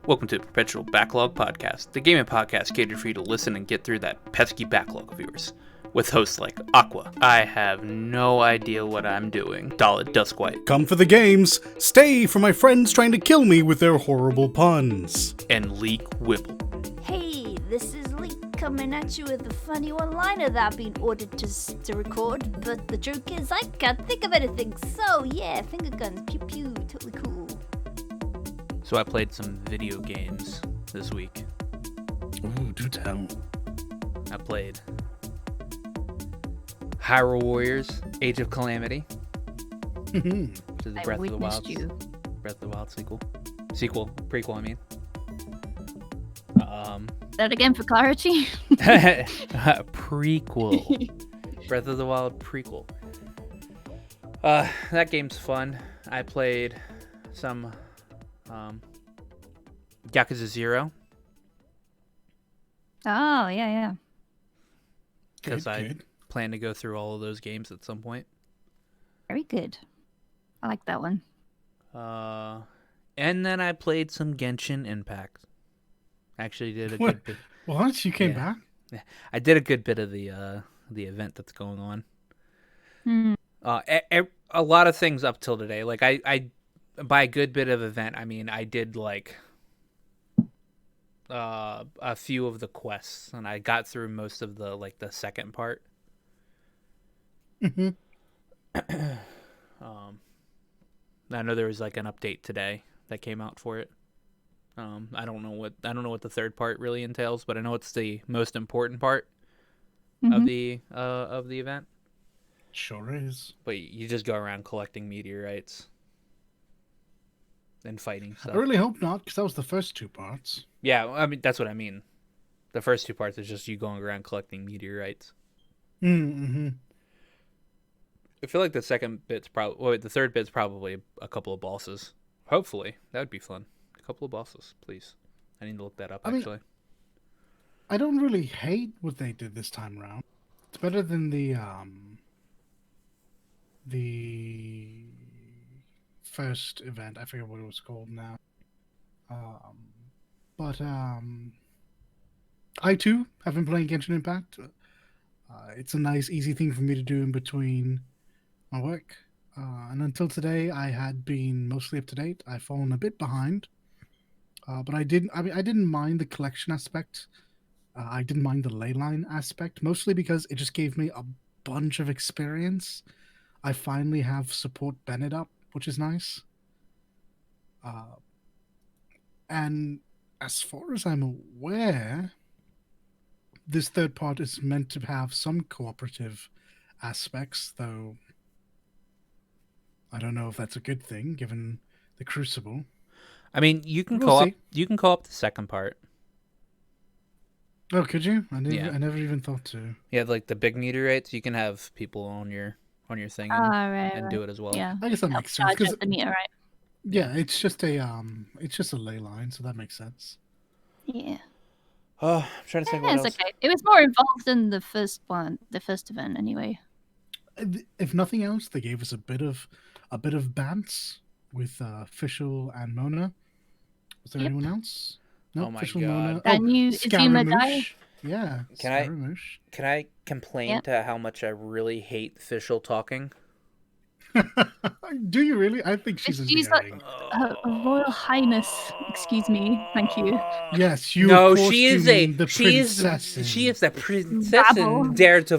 Welcome to Perpetual Backlog Podcast, the gaming podcast catered for you to listen and get through that pesky backlog of yours. With hosts like Aqua, I have no idea what I'm doing, Dalit Duskwhite, Come for the games, stay for my friends trying to kill me with their horrible puns, and Leek Whipple. Hey, this is Leek coming at you with a funny one-liner that I've been ordered to record, but the joke is I can't think of anything, so yeah, finger guns, pew pew, totally cool. So I played some video games this week. Ooh, do tell. I played Hyrule Warriors, Age of Calamity, which is the Breath of the Wild sequel. Prequel, I mean. That again for clarity? Prequel. Breath of the Wild prequel. That game's fun. I played some Yakuza 0. Oh, yeah. Because I plan to go through all of those games at some point. Very good. I like that one. And then I played some Genshin Impact. Actually did a good bit. What? You came back? Yeah, I did a good bit of the event that's going on. A lot of things up till today. Like I by a good bit of event, I mean I did like a few of the quests, and I got through most of the second part. Mm-hmm. I know there was like an update today that came out for it. I don't know what the third part really entails, but I know it's the most important part of the event. Sure is. But you just go around collecting meteorites and fighting stuff. I really hope not, because that was the first two parts. Yeah, I mean that's what I mean. The first two parts is just you going around collecting meteorites. Mm-hmm. I feel like the third bit's probably a couple of bosses. Hopefully, that would be fun. A couple of bosses, please. I need to look that up actually. I don't really hate what they did this time around. It's better than the first event. I forget what it was called now. But I too have been playing Genshin Impact. It's a nice, easy thing for me to do in between my work. And until today, I had been mostly up to date. I've fallen a bit behind, but I didn't mind the collection aspect. I didn't mind the leyline aspect, mostly because it just gave me a bunch of experience. I finally have support Bennett up, which is nice. And as far as I'm aware, this third part is meant to have some cooperative aspects, though I don't know if that's a good thing, given the Crucible. I mean, you can co-op the second part. Oh, could you? I never even thought to. Yeah, like the big meteorites, you can have people on your thing and do it as well. Yeah. I guess that makes sense. Charge up the meteorite. Yeah, it's just a ley line, so that makes sense. Yeah. I'm trying to think what else. It's okay. It was more involved than the first event anyway. If nothing else, they gave us a bit of bants with Fischl and Mona. Was there anyone else? No, oh my Fischl, god! Mona. That new Izuma guy. Yeah. Can I complain to how much I really hate Fischl talking? Do you really? I think she's endearing. A royal highness. Excuse me. Thank you. Yes, you. No, of course she is you mean the she princess. is the princess dare to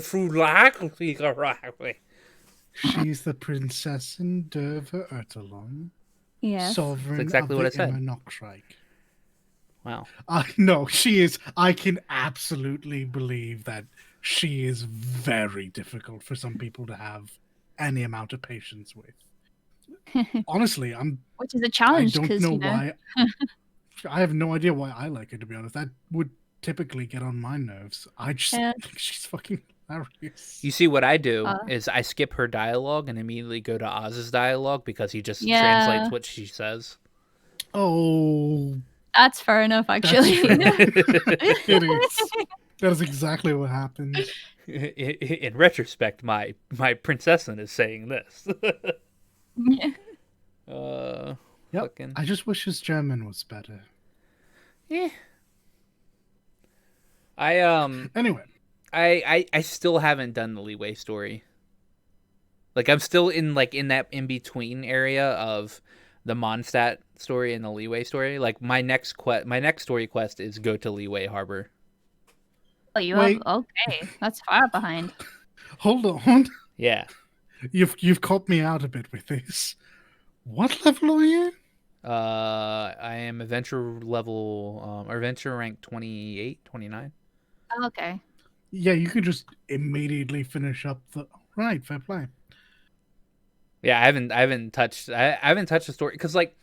She's the princess in Derva Ertelon. Yes. Sovereign That's exactly of what I the said. Immernochreich. Wow. No, she is. I can absolutely believe that she is very difficult for some people to have any amount of patience with. Honestly, which is a challenge. I don't know why. I have no idea why I like her, to be honest. That would typically get on my nerves. I just think she's fucking hilarious. You see, what I do is I skip her dialogue and immediately go to Oz's dialogue because he just translates what she says. Oh, that's fair enough, actually. It is. That is exactly what happened. In retrospect, my princessin is saying this. Yep. I just wish his German was better. Eh. I Anyway, I still haven't done the Leeway story. Like I'm still in that in between area of the Mondstadt story and the Leeway story. Like my next story quest is go to Leeway Harbor. Oh, you have wait, okay. That's far behind. hold on. Yeah. You've caught me out a bit with this. What level are you? I am adventure level or adventure rank 28, 29. Oh, okay. Yeah, you could just immediately finish up the right. Fair play. Yeah, I haven't touched the story because like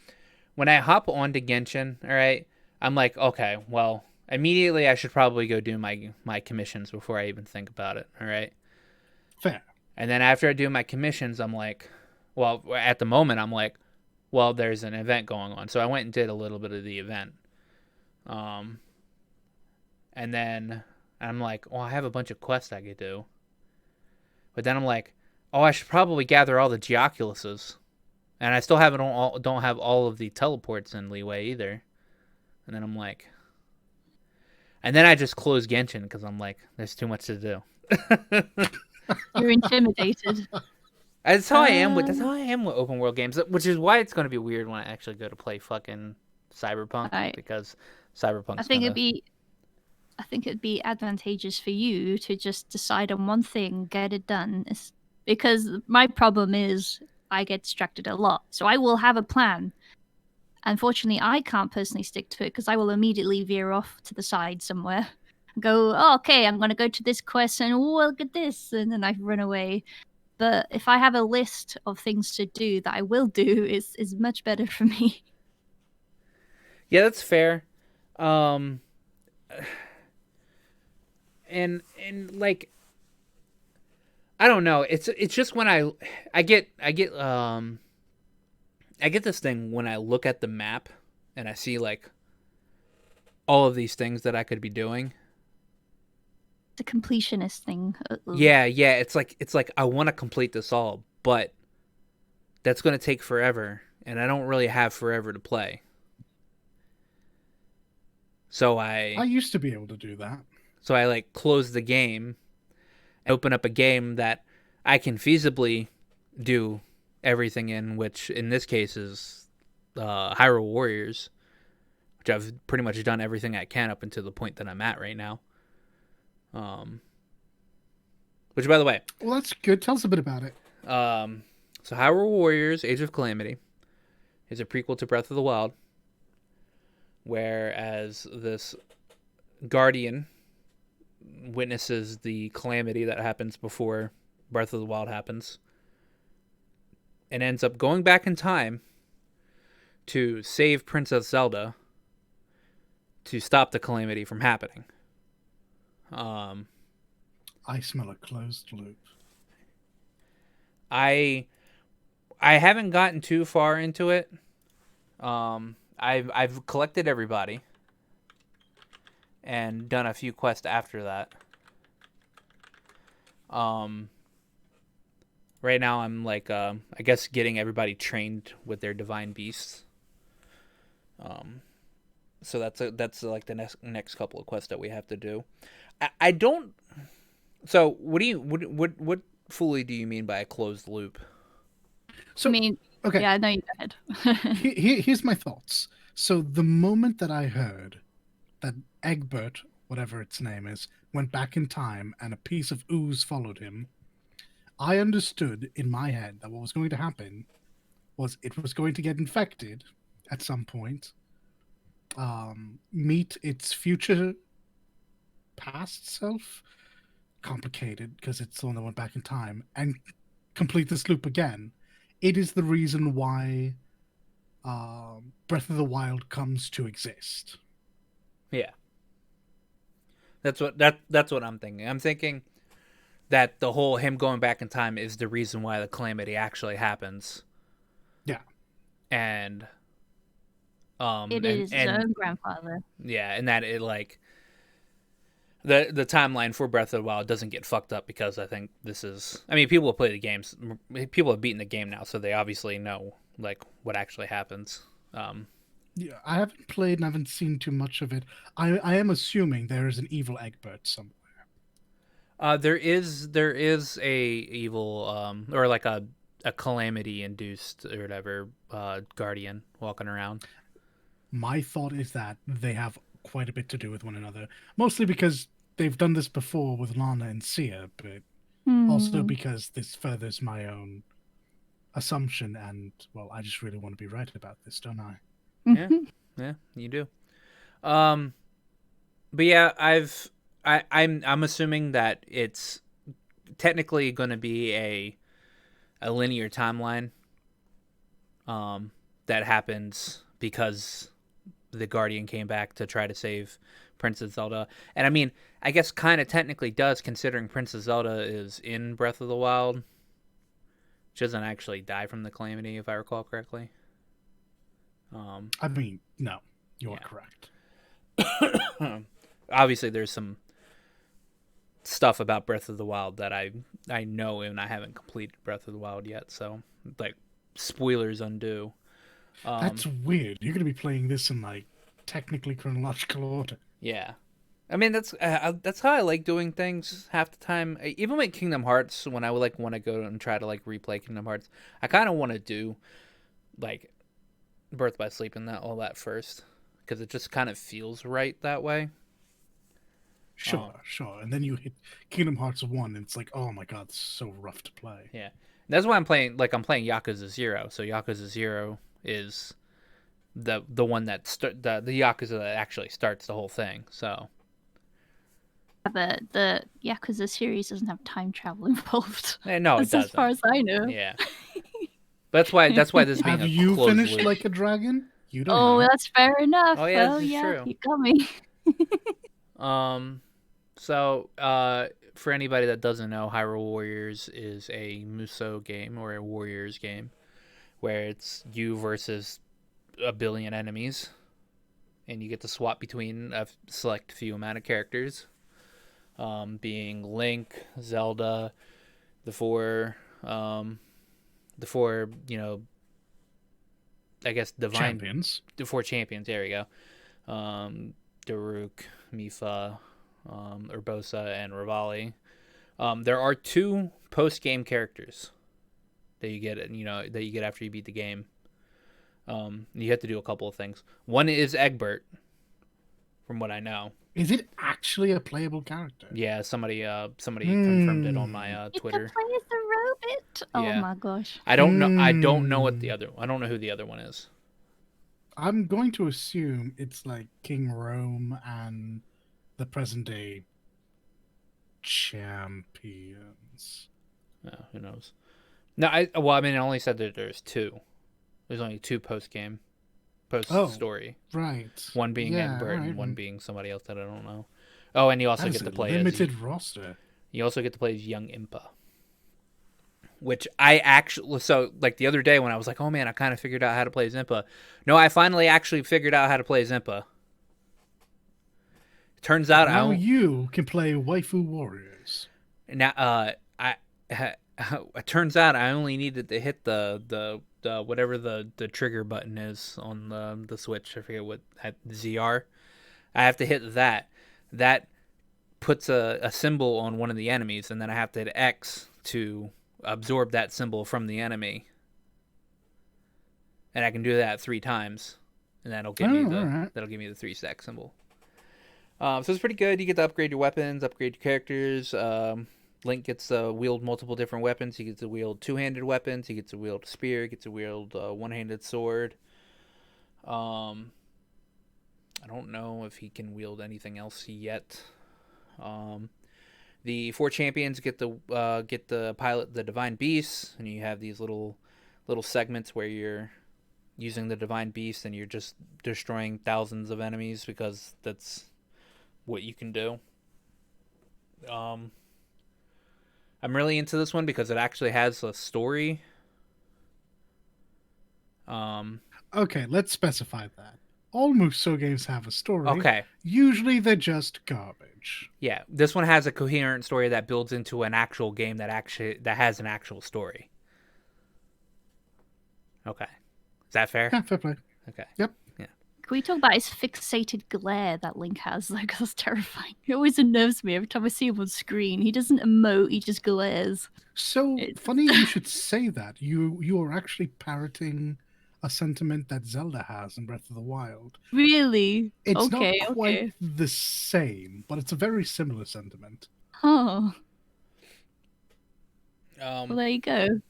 when I hop onto Genshin, all right, I'm like, okay, well, immediately I should probably go do my commissions before I even think about it, all right? Fair. And then after I do my commissions, I'm like, well, at the moment I'm like, well, there's an event going on. So I went and did a little bit of the event. And then I'm like, well, I have a bunch of quests I could do. But then I'm like, oh, I should probably gather all the Geoculuses. And I still don't have all of the teleports in Leeway either. And then I'm like, and then I just close Genshin because I'm like, there's too much to do. You're intimidated. That's how I am with open world games, which is why it's going to be weird when I actually go to play fucking Cyberpunk Right. because Cyberpunk's I think it'd be advantageous for you to just decide on one thing, get it done. Because my problem is I get distracted a lot. So I will have a plan. Unfortunately, I can't personally stick to it because I will immediately veer off to the side somewhere. Go, oh, okay, I'm going to go to this quest and look at this. And then I run away. But if I have a list of things to do that I will do, is much better for me. Yeah, that's fair. And like I don't know. It's just when I get this thing when I look at the map and I see like all of these things that I could be doing. The completionist thing. Yeah, it's like I want to complete this all, but that's going to take forever and I don't really have forever to play. So I used to be able to do that. So I like close the game and open up a game that I can feasibly do everything in, which in this case is Hyrule Warriors, which I've pretty much done everything I can up until the point that I'm at right now. Which, by the way, well, that's good. Tell us a bit about it. So Hyrule Warriors: Age of Calamity is a prequel to Breath of the Wild, whereas this Guardian witnesses the calamity that happens before Breath of the Wild happens and ends up going back in time to save Princess Zelda to stop the calamity from happening. I smell a closed loop. I haven't gotten too far into it. I've collected everybody and done a few quests after that. Right now I'm like I guess getting everybody trained with their divine beasts. So that's like the next couple of quests that we have to do. I don't. So what fully do you mean by a closed loop? So I mean, okay. Yeah, no, you go ahead. Here's my thoughts. So the moment that I heard that Egbert, whatever its name is, went back in time and a piece of ooze followed him, I understood in my head that what was going to happen was it was going to get infected at some point, meet its future past self, complicated because it's the one that went back in time, and complete this loop again. It is the reason why Breath of the Wild comes to exist. Yeah. That's what I'm thinking. I'm thinking that the whole him going back in time is the reason why the calamity actually happens. Yeah. And It is his own grandfather. Yeah, and that it like the timeline for Breath of the Wild doesn't get fucked up because I think this is. I mean, people have played the games. People have beaten the game now, so they obviously know like what actually happens. Yeah, I haven't played and I haven't seen too much of it. I am assuming there is an evil Egbert somewhere. There is a evil or like a calamity induced or whatever guardian walking around. My thought is that they have quite a bit to do with one another, mostly because they've done this before with Lana and Sia, but also Hmm. because this furthers my own assumption, and well, I just really want to be right about this, don't I? Yeah, yeah, you do. Um, but yeah, I'm assuming that it's technically going to be a linear timeline. That happens because the Guardian came back to try to save Princess Zelda. And I mean, I guess kind of technically does, considering Princess Zelda is in Breath of the Wild. She doesn't actually die from the calamity, if I recall correctly. I mean, no, you're Yeah. correct. Obviously, there's some stuff about Breath of the Wild that I know, and I haven't completed Breath of the Wild yet. So, like, spoilers undo. That's weird. You're going to be playing this in like technically chronological order. Yeah. I mean that's how I like doing things half the time. Even with Kingdom Hearts, when I would like want to go and try to like replay Kingdom Hearts, I kind of want to do like Birth by Sleep and that all that first because it just kind of feels right that way. Sure, sure. And then you hit Kingdom Hearts 1, and it's like, oh my god, this is so rough to play. Yeah, that's why I'm playing Yakuza 0. So Yakuza 0 is the one that the Yakuza that actually starts the whole thing. So But the Yakuza series doesn't have time travel involved. no, it That's as far doesn't. as I know. Yeah, that's why this being Have a you closed finished loop. Like a Dragon? You don't Oh, know. that's fair enough. Oh yeah, Well, this is yeah, true. you got me. So, for anybody that doesn't know, Hyrule Warriors is a Musou game or a Warriors game where it's you versus a billion enemies, and you get to swap between a select few amount of characters, being Link, Zelda, the four, the four, I guess Champions. the four champions. There we go. Daruk, Mifa, Urbosa, and Rivali. There are two post-game characters that you get, that you get after you beat the game. You have to do a couple of things. One is Egbert, from what I know. Is it actually a playable character? Yeah, somebody confirmed it on my You can Twitter. play as the robot. Oh Yeah, my gosh. I don't know. I don't know what the other. I don't know who the other one is. I'm going to assume it's like King Rome and the present day champions. Who knows? No, I mean, I only said that there's two. There's only two post story. Right. One being Yeah, Egbert right. and one being somebody else that I don't know. Oh, and you also That get is to a play limited roster. you also get to play as young Impa. Which I actually like the other day when I was like, oh man, I kind of figured out how to play as Impa. No, I finally actually figured out how to play as Impa. Turns out Now you can play waifu warriors. it turns out I only needed to hit the whatever the trigger button is on the Switch. I forget what ZR. I have to hit that. That puts a symbol on one of the enemies, and then I have to hit X to absorb that symbol from the enemy. And I can do that 3 times, and that'll give me the 3-stack symbol. So it's pretty good. You get to upgrade your weapons, upgrade your characters. Link gets to wield multiple different weapons. He gets to wield 2-handed weapons. He gets to wield a spear. He gets to wield a 1-handed sword. I don't know if he can wield anything else yet. The 4 champions get the pilot the divine beasts, and you have these little segments where you're using the divine beast and you're just destroying thousands of enemies because that's what you can do. I'm really into this one because it actually has a story. Okay, let's specify that. All Musou games have a story. Okay. Usually they're just garbage. Yeah, this one has a coherent story that builds into an actual game that has an actual story. Okay. Is that fair? Yeah, fair play. Okay. Yep. Yeah. Can we talk about his fixated glare that Link has? Like, that's terrifying. It always unnerves me every time I see him on screen. He doesn't emote, he just glares. So It's funny you should say that. You are actually parroting a sentiment that Zelda has in Breath of the Wild. really It's not okay. quite Okay. the same, but it's a very similar sentiment. Oh, well, there you go.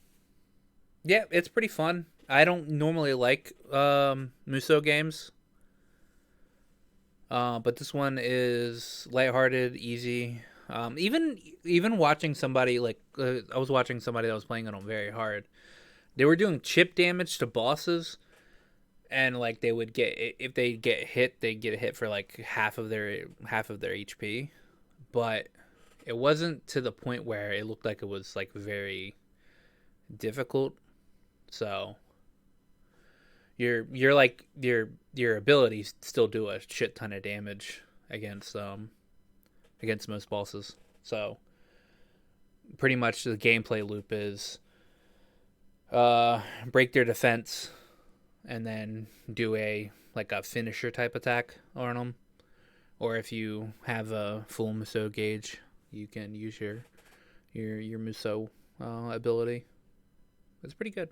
Yeah, it's pretty fun. I don't normally like Muso games. But this one is lighthearted, easy. Even watching somebody like I was watching somebody that was playing it on very hard. They were doing chip damage to bosses, and like they would get if they get hit, they get hit for like half of their HP. But it wasn't to the point where it looked like it was like very difficult. So you're like your abilities still do a shit ton of damage against most bosses. So pretty much the gameplay loop is break their defense and then do a finisher type attack on them. Or if you have a full Muso gauge, you can use your Muso ability. It's pretty good.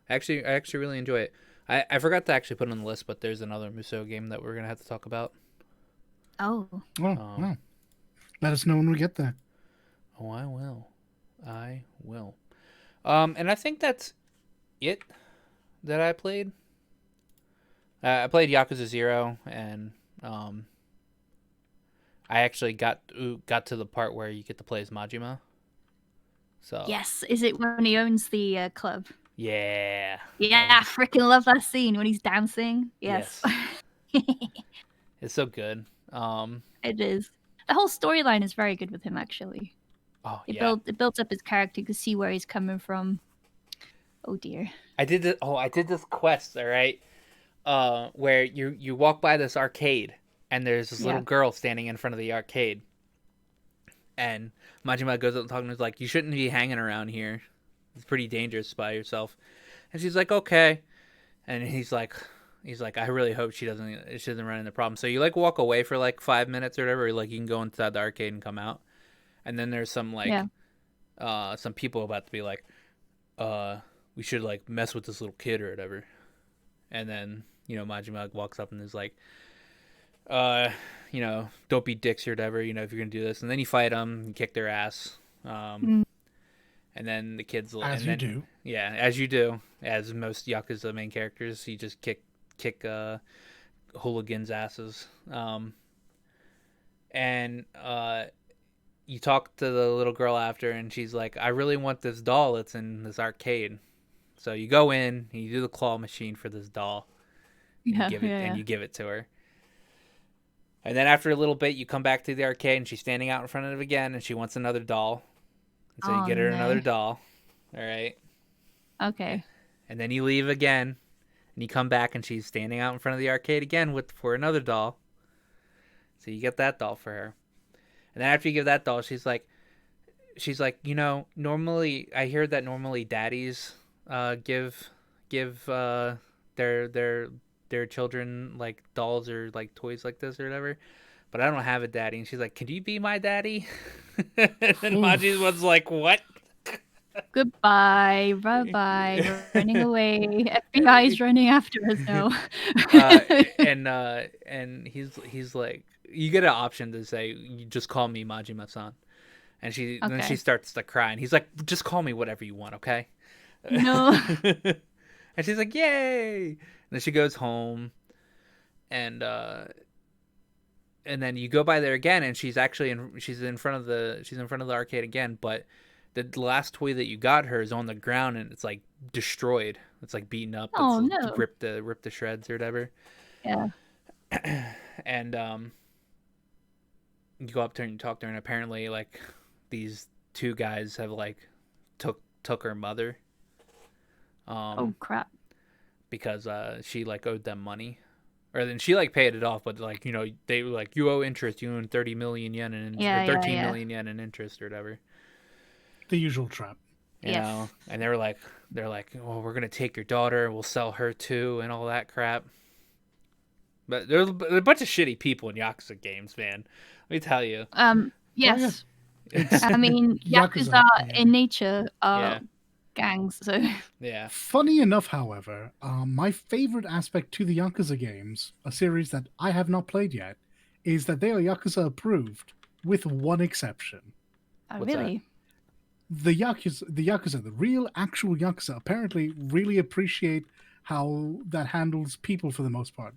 I actually really enjoy it. I forgot to actually put it on the list, but there's another Muso game that we're gonna have to talk about. Oh, Well, let us know when we get there. Oh, I will. I will. And I think that's it that I played. I played Yakuza 0, and I actually got to the part where you get to play as Majima. So yes. Is it when he owns the club? yeah. Yeah, I freaking love that scene when he's dancing. Yes. It's so good. It is. The whole storyline is very good with him, actually. Oh It yeah. builds up his character to see where he's coming from. Oh dear. I did this quest, all right. Where you walk by this arcade and there's this little Yeah. girl standing in front of the arcade. And Majima goes up and talking to her, like, you shouldn't be hanging around here. It's pretty dangerous by yourself. And she's like, okay. And he's like, I really hope she doesn't run into problems. So you like walk away for like 5 minutes or whatever, like you can go inside the arcade and come out. And then there's some some people about to be like, we should like mess with this little kid or whatever. And then, Majima walks up and is like, don't be dicks or whatever, if you're gonna do this. And then you fight them, you kick their ass. And then the kids As you do. Yeah, as you do, as most Yakuza main characters, you just kick hooligans' asses. And you talk to the little girl after, and she's like, I really want this doll that's in this arcade. So you go in, and you do the claw machine for this doll, and you give it to her. And then after a little bit, you come back to the arcade, and she's standing out in front of it again, and she wants another doll. And so you get her another doll. All right. Okay. And then you leave again, and you come back, and she's standing out in front of the arcade again for another doll. So you get that doll for her. And then after you give that doll, she's like, normally I hear that normally daddies give their children like dolls or like toys like this or whatever, but I don't have a daddy. And she's like, can you be my daddy? And Maji was like, what? Goodbye, bye, running away. FBI's running after us now. And he's like, you get an option to say, you just call me Majima-san. And then she starts to cry, and he's like, just call me whatever you want, okay? No. And she's like, yay! And then she goes home, and then you go by there again, and she's in front of the arcade again, but the last toy that you got her is on the ground, and it's like destroyed. It's like beaten up. Oh, it's no. ripped the shreds or whatever. Yeah. And you go up to her and you talk to her, and apparently like these two guys have like took her mother. Oh crap. Because she like owed them money, or then she like paid it off, but like they were like, you owe interest, you owe 30 million yen or 13 million yen in interest or whatever. The usual trap. You know? And they're like, well, we're gonna take your daughter, we'll sell her too, and all that crap. But there's a bunch of shitty people in Yakuza games, man. Let me tell you. Yes. It's I mean, Yakuza yeah. in nature are Yeah. gangs, so Yeah. Funny enough, however, my favorite aspect to the Yakuza games, a series that I have not played yet, is that they are Yakuza approved, with one exception. What's that? really. The Yakuza, the real actual Yakuza, apparently really appreciate how that handles people for the most part.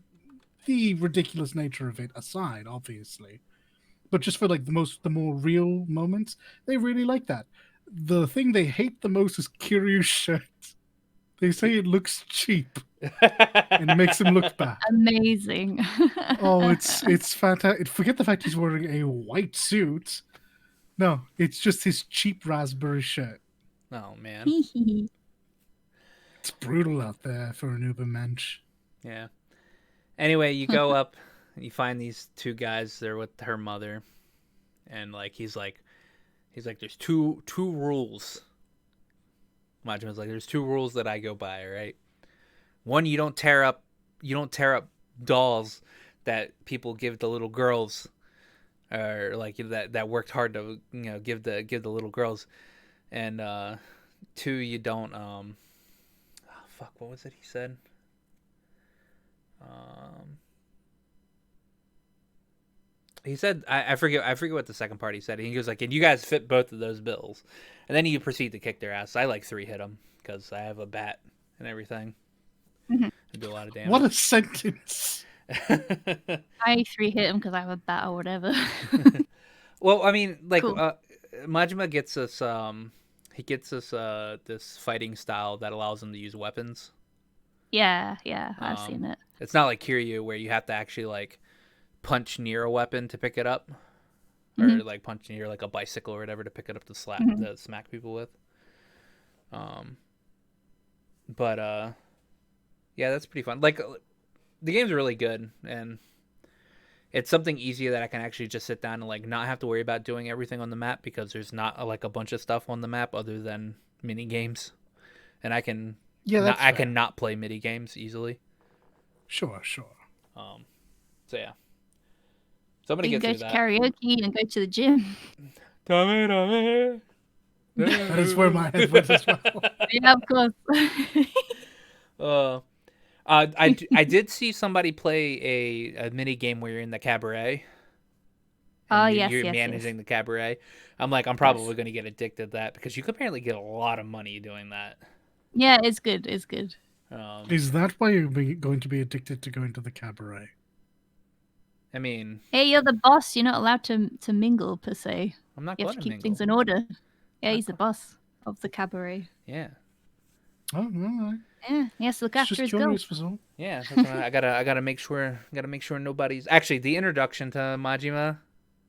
The ridiculous nature of it aside, obviously. But just for like the more real moments, they really like that. The thing they hate the most is Kiryu's shirt. They say it looks cheap and makes him look bad. Amazing. Oh, it's fantastic. Forget the fact he's wearing a white suit. No, it's just his cheap raspberry shirt. Oh man. It's brutal out there for an Ubermensch. Yeah. Anyway, you go up, and you find these two guys. They're with her mother, and like he's like, there's two rules. Majima's like, there's two rules that I go by. Right. One, you don't tear up dolls that people give to little girls, or like that worked hard to give the little girls, and two, you don't fuck, what was it he said? He said, I forget what the second part he said. He goes like, and you guys fit both of those bills, and then you proceed to kick their ass. I like 3-hit them because I have a bat and everything. I do a lot of damage. What a sentence! I 3-hit him because I have a bat or whatever. Well, I mean, like Cool. Majima gets us he gets us this fighting style that allows him to use weapons. Yeah, I've seen it. It's not like Kiryu where you have to actually like punch near a weapon to pick it up, or like punch near like a bicycle or whatever to pick it up to to smack people with. But yeah, that's pretty fun. Like the game's really good, and it's something easy that I can actually just sit down and like not have to worry about doing everything on the map, because there's not like a bunch of stuff on the map other than mini games, and I can I can not play mini games easily. Sure. So yeah. Somebody You can gets go through to karaoke and go to the gym. that. That is where my head went as well. Yeah, of course. I did see somebody play a mini game where you're in the cabaret. Oh, And yes, you're yes, managing the cabaret. I'm like, I'm probably going to get addicted to that, because you could apparently get a lot of money doing that. Yeah, it's good. It's good. Is that why you're going to be addicted to going to the cabaret? I mean, Hey, you're the boss. You're not allowed to mingle per se. I'm not You going have to to keep mingle. things in order. Yeah, he's the boss of the cabaret. Yeah. Oh, no. Yeah, he has to look It's after just his curious girl. for all. Yeah, that's why I gotta make sure nobody's actually the introduction to Majima.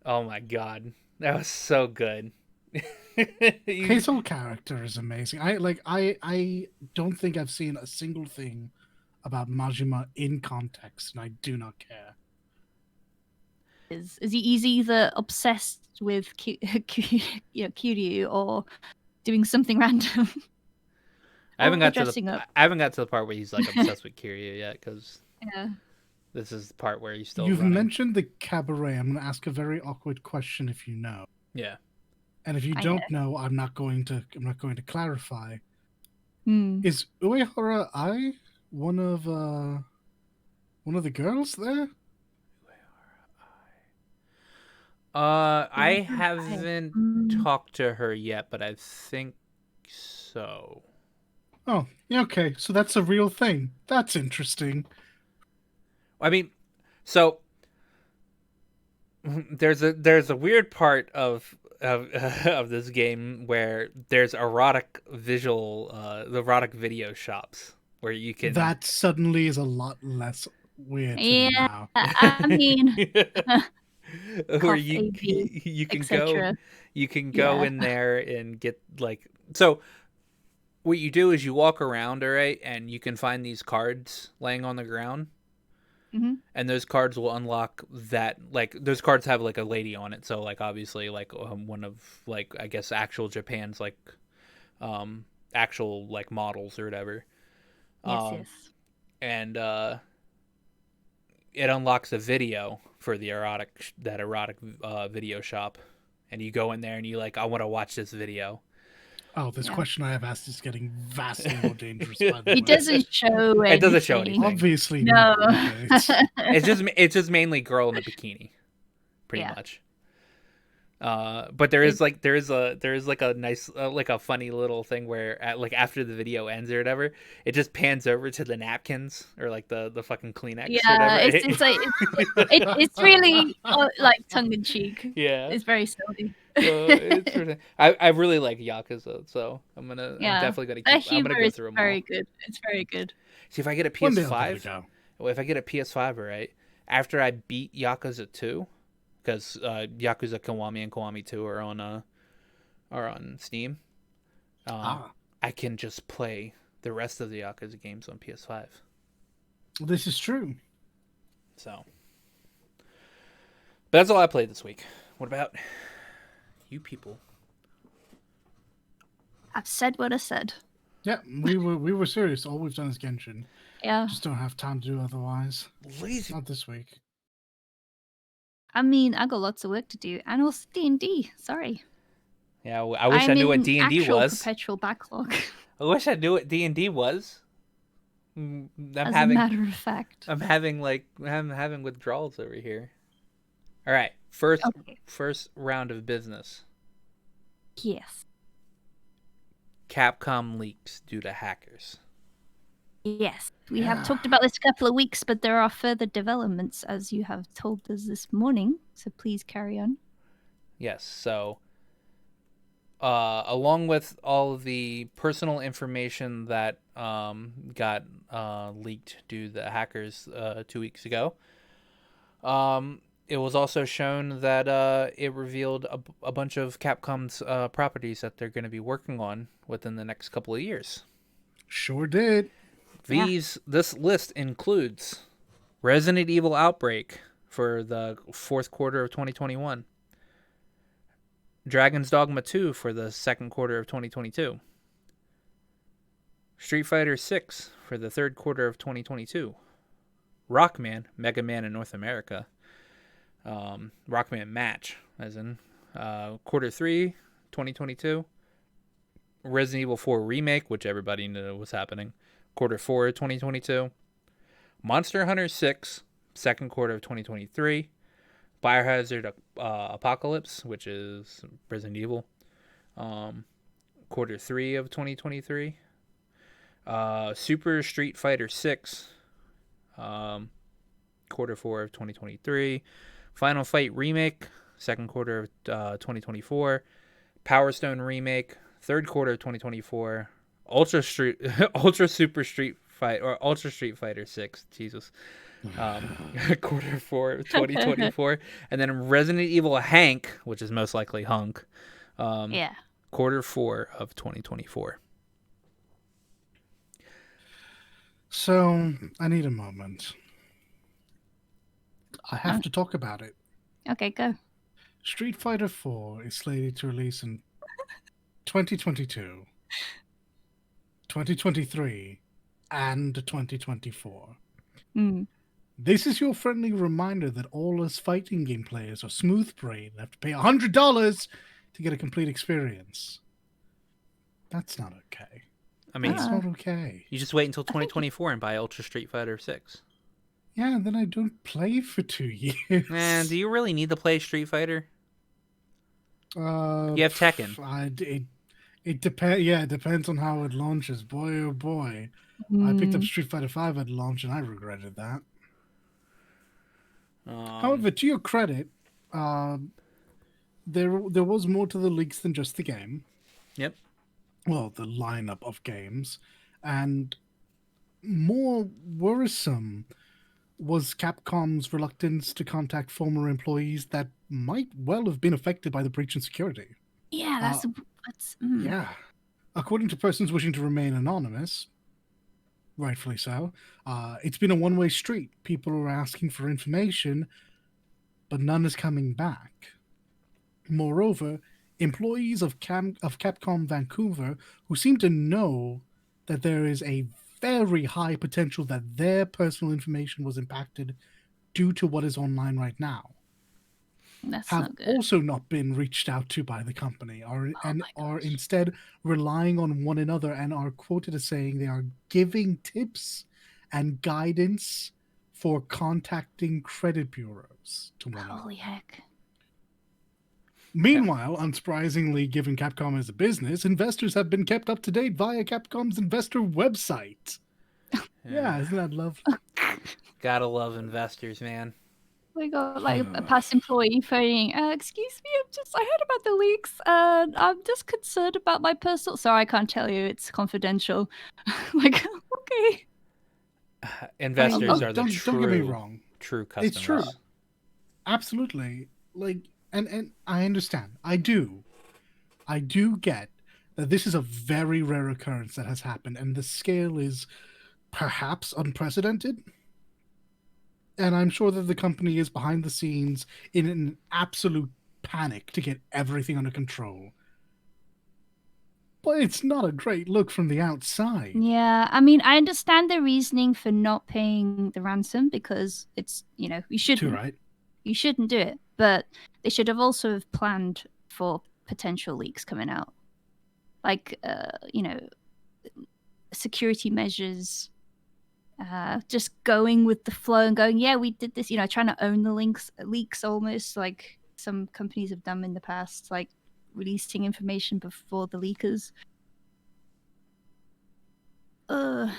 Oh my god, that was so good. His whole character is amazing. I don't think I've seen a single thing about Majima in context, and I do not care. Is he's either obsessed with Kiryu or doing something random. I haven't got to dressing up. I haven't got to the part where he's like obsessed with Kiryu yet, because Yeah. this is the part where he's still. You've running. mentioned the cabaret. I'm going to ask a very awkward question if you know. Yeah. And if you I don't know, I'm not going to clarify. Hmm. Is Uehara Ai one of the girls there? I haven't Mm. talked to her yet, but I think so. Oh, yeah, okay. So that's a real thing. That's interesting. I mean, so there's a weird part of this game where there's erotic video shops where you can. That suddenly is a lot less weird to me Yeah, now. I mean, where Cough, AB, you can etc. go Yeah. in there and get like, so what you do is you walk around, all right, and you can find these cards laying on the ground. Mhm. And those cards will unlock that, like those cards have like a lady on it, so like obviously like one of like I guess actual Japan's like actual like models or whatever. Yes. And it unlocks a video for the erotic video shop, and you go in there and you like, I want to watch this video. Oh, this Yeah. question I have asked is getting vastly more dangerous. By the way, It doesn't show anything. It doesn't show anything. Obviously, No. Okay. It's just mainly girl in a bikini, pretty much. But there is like a nice like a funny little thing where like after the video ends or whatever, it just pans over to the napkins or like the fucking Kleenex. Yeah, or whatever. it's like it's really like tongue in cheek. Yeah, It's very silly. it's really, I really like Yakuza, so I'm definitely gonna That keep. I'm gonna humor go is through them very all. good. It's very good. See if I get a One day I'll give it a PS5. go. Well, if I get a PS5, right after I beat Yakuza 2. Because Yakuza Kiwami and Kiwami 2 are on Steam. I can just play the rest of the Yakuza games on PS5. This is true. So, but that's all I played this week. What about you people? I've said what I said. Yeah, we were serious. All we've done is Genshin. Yeah. Just don't have time to do otherwise. Lazy. Not this week. I mean, I got lots of work to do, and also D&D. Sorry. Yeah, I wish I knew what D&D was. Perpetual backlog. I wish I knew what D&D was. As a matter of fact. I'm having withdrawals over here. All right, first round of business. Yes. Capcom leaks due to hackers. Yes. We have talked about this a couple of weeks, but there are further developments, as you have told us this morning. So please carry on. Yes. So, along with all of the personal information that got leaked due to the hackers 2 weeks ago, it was also shown that it revealed a bunch of Capcom's properties that they're going to be working on within the next couple of years. Sure did. This list includes Resident Evil Outbreak for the fourth quarter of 2021, Dragon's Dogma 2 for the second quarter of 2022, Street Fighter 6 for the third quarter of 2022, Rockman, Mega Man in North America, Rockman Match, as in quarter 3, 2022, Resident Evil 4 Remake, which everybody knew was happening, quarter 4 of 2022, Monster Hunter 6, second quarter of 2023, Biohazard Apocalypse, which is Resident Evil, quarter 3 of 2023, Super Street Fighter 6, quarter 4 of 2023, Final Fight Remake, second quarter of 2024, Power Stone Remake, third quarter of 2024, Ultra Street Fighter 6, Jesus, quarter 4 of 2024, and then Resident Evil Hank, which is most likely Hunk, quarter 4 of 2024. So I need a moment. I have to talk about it. Okay, go. Street Fighter 4 is slated to release in 2022, 2023, and 2024. This is your friendly reminder that all us fighting game players are smooth brain and have to pay $100 to get a complete experience. That's not okay. I mean, that's not okay. You just wait until 2024 and buy Ultra Street Fighter 6. Yeah, and then I don't play for 2 years. Man, do you really need to play Street Fighter? You have Tekken. It depends. Yeah, it depends on how it launches. Boy, oh boy. I picked up Street Fighter 5 at launch and I regretted that. However, to your credit, there was more to the leaks than just the game. Yep. Well, the lineup of games. And more worrisome was Capcom's reluctance to contact former employees that might well have been affected by the breach in security. Yeah, that's Yeah. According to persons wishing to remain anonymous, rightfully so, it's been a one-way street. People are asking for information, but none is coming back. Moreover, employees of Capcom Vancouver who seem to know that there is a very high potential that their personal information was impacted due to what is online right now, That's have not good. also not been reached out to by the company, and my are gosh. instead relying on one another, and are quoted as saying they are giving tips and guidance for contacting credit bureaus to one another. Holy heck. Meanwhile, unsurprisingly, given Capcom as a business, investors have been kept up to date via Capcom's investor website. Yeah, isn't that lovely? Gotta love investors, man. We got like a past employee phoning, excuse me, I heard about the leaks and I'm just concerned about my personal. Sorry, I can't tell you. It's confidential. Like, okay. Investors are the don't get me wrong. true It's true. customers. Absolutely. Like, and I understand. I do get that this is a very rare occurrence that has happened, and the scale is perhaps unprecedented. And I'm sure that the company is behind the scenes in an absolute panic to get everything under control. But it's not a great look from the outside. Yeah, I mean, I understand the reasoning for not paying the ransom because it's, you Too right. shouldn't do it, but they should have also have planned for potential leaks coming out. Like, security measures, just going with the flow and going, yeah, we did this, trying to own the leaks almost like some companies have done in the past, like releasing information before the leakers. I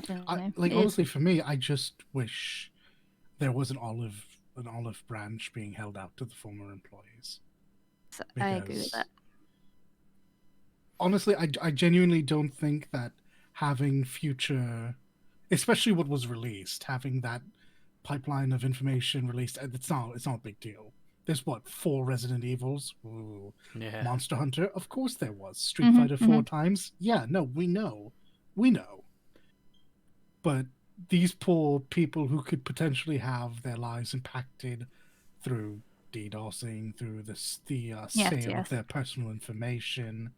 don't know. Honestly, for me, I just wish there was an olive branch being held out to the former employees. I agree with that. Honestly, I genuinely don't think that having future, especially what was released, having that pipeline of information released, it's not a big deal. There's 4 Resident Evils? Ooh. Yeah. Monster Hunter? Of course there was. Street Fighter 4 times? Yeah, no, we know. But these poor people who could potentially have their lives impacted through DDoSing, through the sale of their personal information,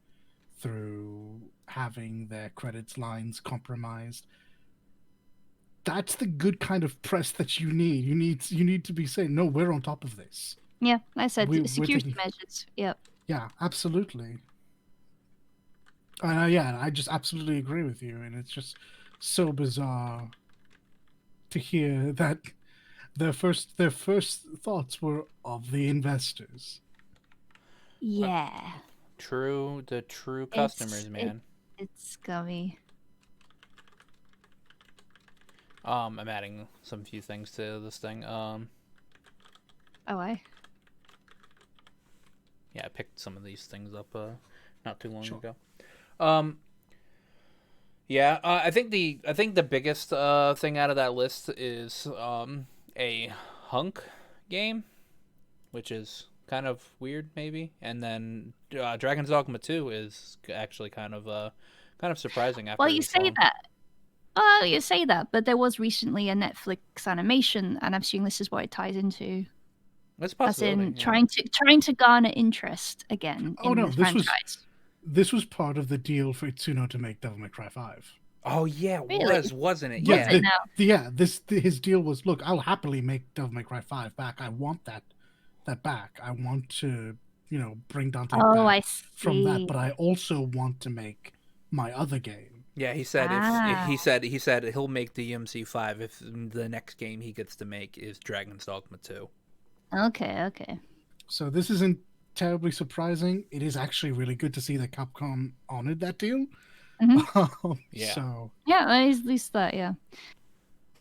through having their credits lines compromised. That's the good kind of press that you need. You need to be saying, no, we're on top of this. Yeah, I said security measures. Yep. Yeah, absolutely. I just absolutely agree with you, and it's just so bizarre to hear that their first thoughts were of the investors. Yeah. The true customers, man. It's scummy. I'm adding some few things to this thing. Oh, I picked some of these things up not too long Sure. ago. I think the biggest thing out of that list is a hunk game, which is kind of weird, maybe. And then Dragon's Dogma 2 is actually kind of surprising. After you say that. Oh, you say that, but there was recently a Netflix animation, and I'm assuming this is what it ties into. That's possible. Trying to garner interest again in the franchise. This was part of the deal for Itsuno to make Devil May Cry 5. Oh yeah, it wasn't it? Yeah. His deal was, look, I'll happily make Devil May Cry 5 back. I want that back. I want to, bring Dante back from that, but I also want to make my other game. Yeah, he said he said he'll make DMC 5 if the next game he gets to make is Dragon's Dogma 2. Okay. So this isn't terribly surprising. It is actually really good to see that Capcom honored that deal. Yeah. So yeah, at least that, yeah.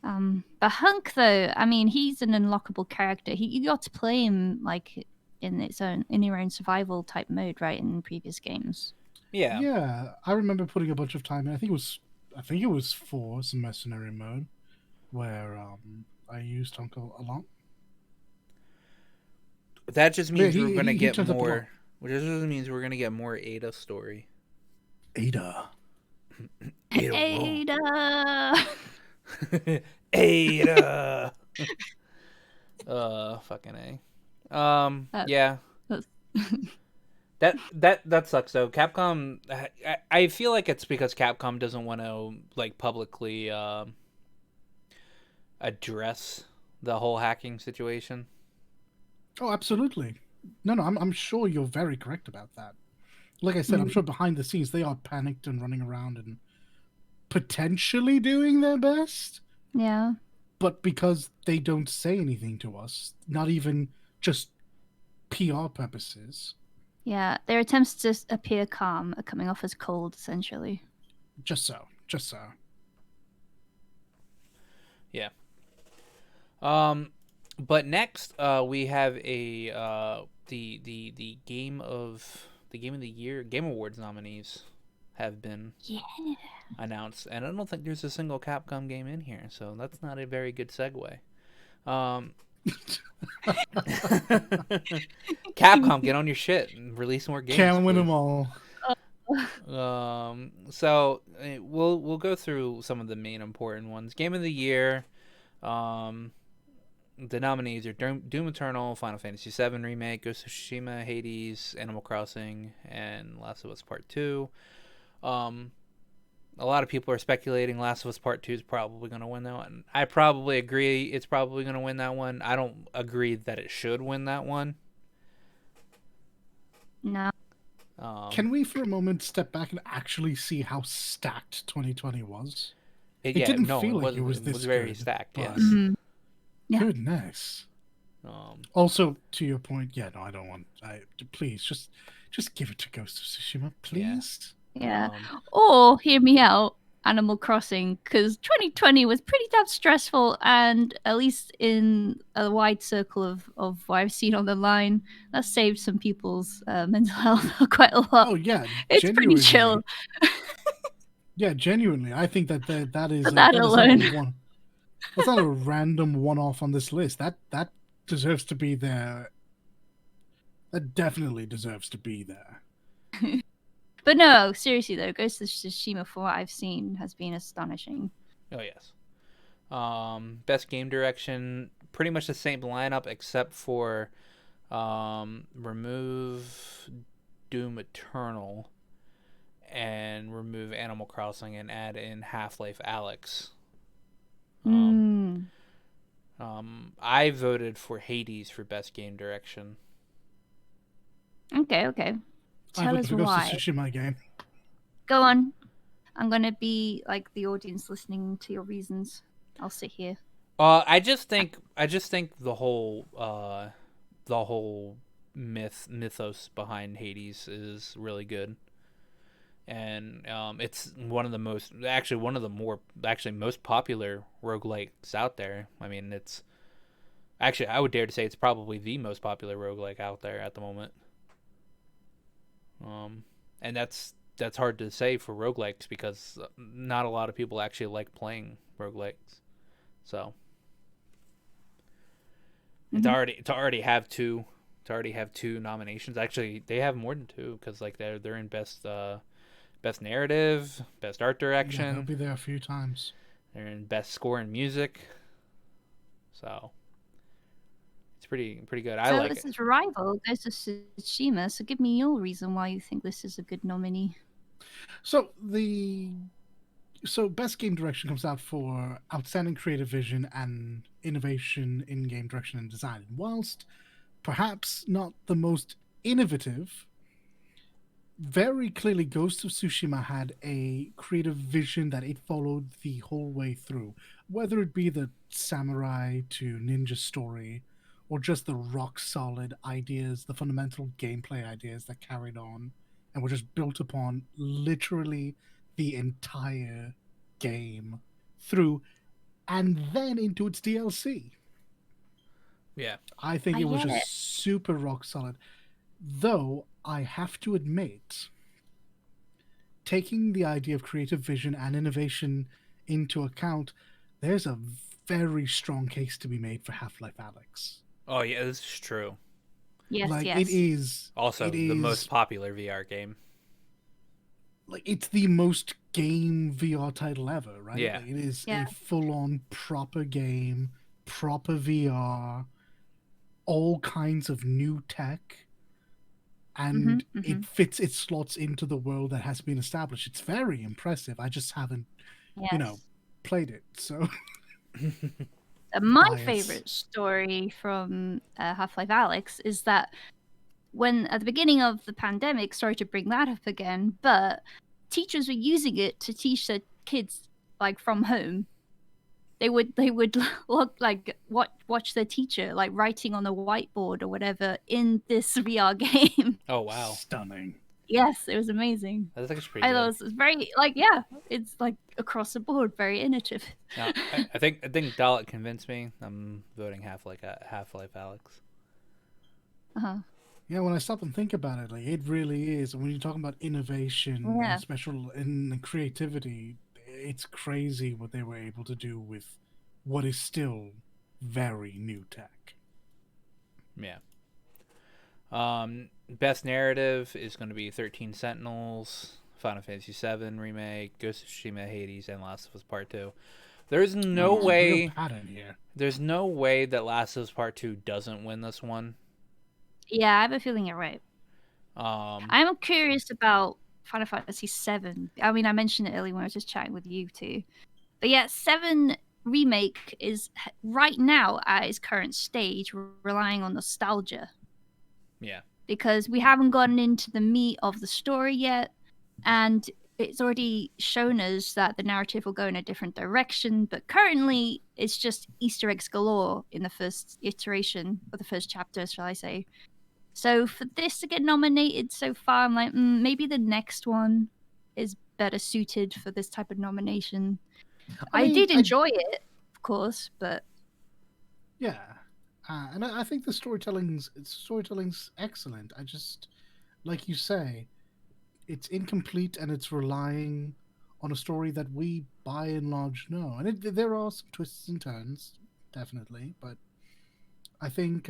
But Hunk, though, I mean, he's an unlockable character. You got to play him like in your own survival type mode, right? In previous games. Yeah, I remember putting a bunch of time in. I think it was for some mercenary mode, where I used Hunk a lot. That just means we're gonna get more. Which just means we're gonna get more Ada story. Ada. Ada. Fucking A. Yeah. That sucks though. Capcom, I feel like it's because Capcom doesn't want to like publicly address the whole hacking situation. Oh, absolutely. No, I'm sure you're very correct about that. Like I said, I'm sure behind the scenes they are panicked and running around and potentially doing their best, Yeah. but because they don't say anything to us, not even just PR purposes, Yeah. Their attempts to appear calm are coming off as cold, essentially. just so. Yeah. But next, we have the game of the year Game Awards nominees have been announced, and I don't think there's a single Capcom game in here, so that's not a very good segue. Capcom, get on your shit and release more games. Can't win please. them all. So we'll go through some of the main important ones. Game of the year. The nominees are Doom Eternal, Final Fantasy VII Remake, Ghost of Tsushima, Hades, Animal Crossing, and Last of Us Part 2. A lot of people are speculating Last of Us Part 2 is probably going to win that one. I probably agree it's probably going to win that one. I don't agree that it should win that one. No. Can we for a moment step back and actually see how stacked 2020 was? It didn't feel like it was very good, stacked, but- yes. Mhm. Yeah. Goodness. Also, to your point, yeah, no, I don't want. Please, just give it to Ghost of Tsushima, please. Yeah. Or hear me out, Animal Crossing, because 2020 was pretty damn stressful, and at least in a wide circle of what I've seen on the line, that saved some people's mental health quite a lot. Oh yeah, It's pretty chill. Yeah, genuinely, I think that is For that is not alone. a one. That's not a random one-off on this list. That deserves to be there. That definitely deserves to be there. But no, seriously though, Ghost of Tsushima, for what I've seen, has been astonishing. Oh yes. Best game direction, pretty much the same lineup except for remove Doom Eternal and remove Animal Crossing and add in Half-Life Alyx. I voted for Hades for best game direction. Okay. Tell us why. Ghost of Tsushima game. Go on. I'm gonna be like the audience listening to your reasons. I'll sit here. I just think the whole mythos behind Hades is really good, and it's one of the most popular roguelikes out there. I mean, it's actually, I would dare to say it's probably the most popular roguelike out there at the moment. And that's hard to say for roguelikes because not a lot of people actually like playing roguelikes. So to already have two nominations. Actually, they have more than two because like they're in best narrative, best art direction. Yeah, they'll be there a few times. They're in best score and music. So it's pretty good. I like it. So this is a rival, Ghost of Tsushima. So give me your reason why you think this is a good nominee. So best game direction comes out for outstanding creative vision and innovation in game direction and design. Whilst perhaps not the most innovative, very clearly Ghost of Tsushima had a creative vision that it followed the whole way through. Whether it be the samurai to ninja story, or just the rock solid ideas, the fundamental gameplay ideas that carried on and were just built upon literally the entire game through and then into its DLC. Yeah. I think it was just super rock solid. Though I have to admit, taking the idea of creative vision and innovation into account, there's a very strong case to be made for Half-Life Alyx. Oh yeah, this is true. Yes, It is also the most popular VR game. Like it's the most game VR title ever, right? Yeah. Like, it is a full-on proper game, proper VR, all kinds of new tech, and it slots into the world that has been established. It's very impressive. I just haven't, played it. So My bias. favorite story from Half-Life Alyx is that when at the beginning of the pandemic, sorry to bring that up again, but teachers were using it to teach their kids like from home. They would look like watch their teacher like writing on a whiteboard or whatever in this VR game. Oh wow, Stunning. Yes, it was amazing. that's actually pretty I good. thought it was very it's like across the board very innovative. No, I think Dalit convinced me. I'm voting Half-Life Alyx. Uh-huh. Yeah, when I stop and think about it, like it really is. And when you're talking about innovation Yeah. and special and creativity, it's crazy what they were able to do with what is still very new tech. Yeah. Best narrative is going to be 13 Sentinels, Final Fantasy VII Remake, Ghost of Tsushima, Hades, and Last of Us Part 2. There's no There's a way. real pattern here. There's no way that Last of Us Part 2 doesn't win this one. Yeah, I have a feeling you're right. Um, I'm curious about Final Fantasy VII. I mean, I mentioned it earlier when I was just chatting with you too. But yeah, 7 Remake is right now at its current stage relying on nostalgia. yeah. Because we haven't gotten into the meat of the story yet, and it's already shown us that the narrative will go in a different direction, but currently it's just Easter eggs galore in the first iteration, or the first chapter, shall I say. So for this to get nominated so far, I'm like, maybe the next one is better suited for this type of nomination. I mean, did enjoy it, of course, but yeah, and I think the storytelling's excellent. I just, like you say, it's incomplete and it's relying on a story that we, by and large, know. And there are some twists and turns, definitely, but I think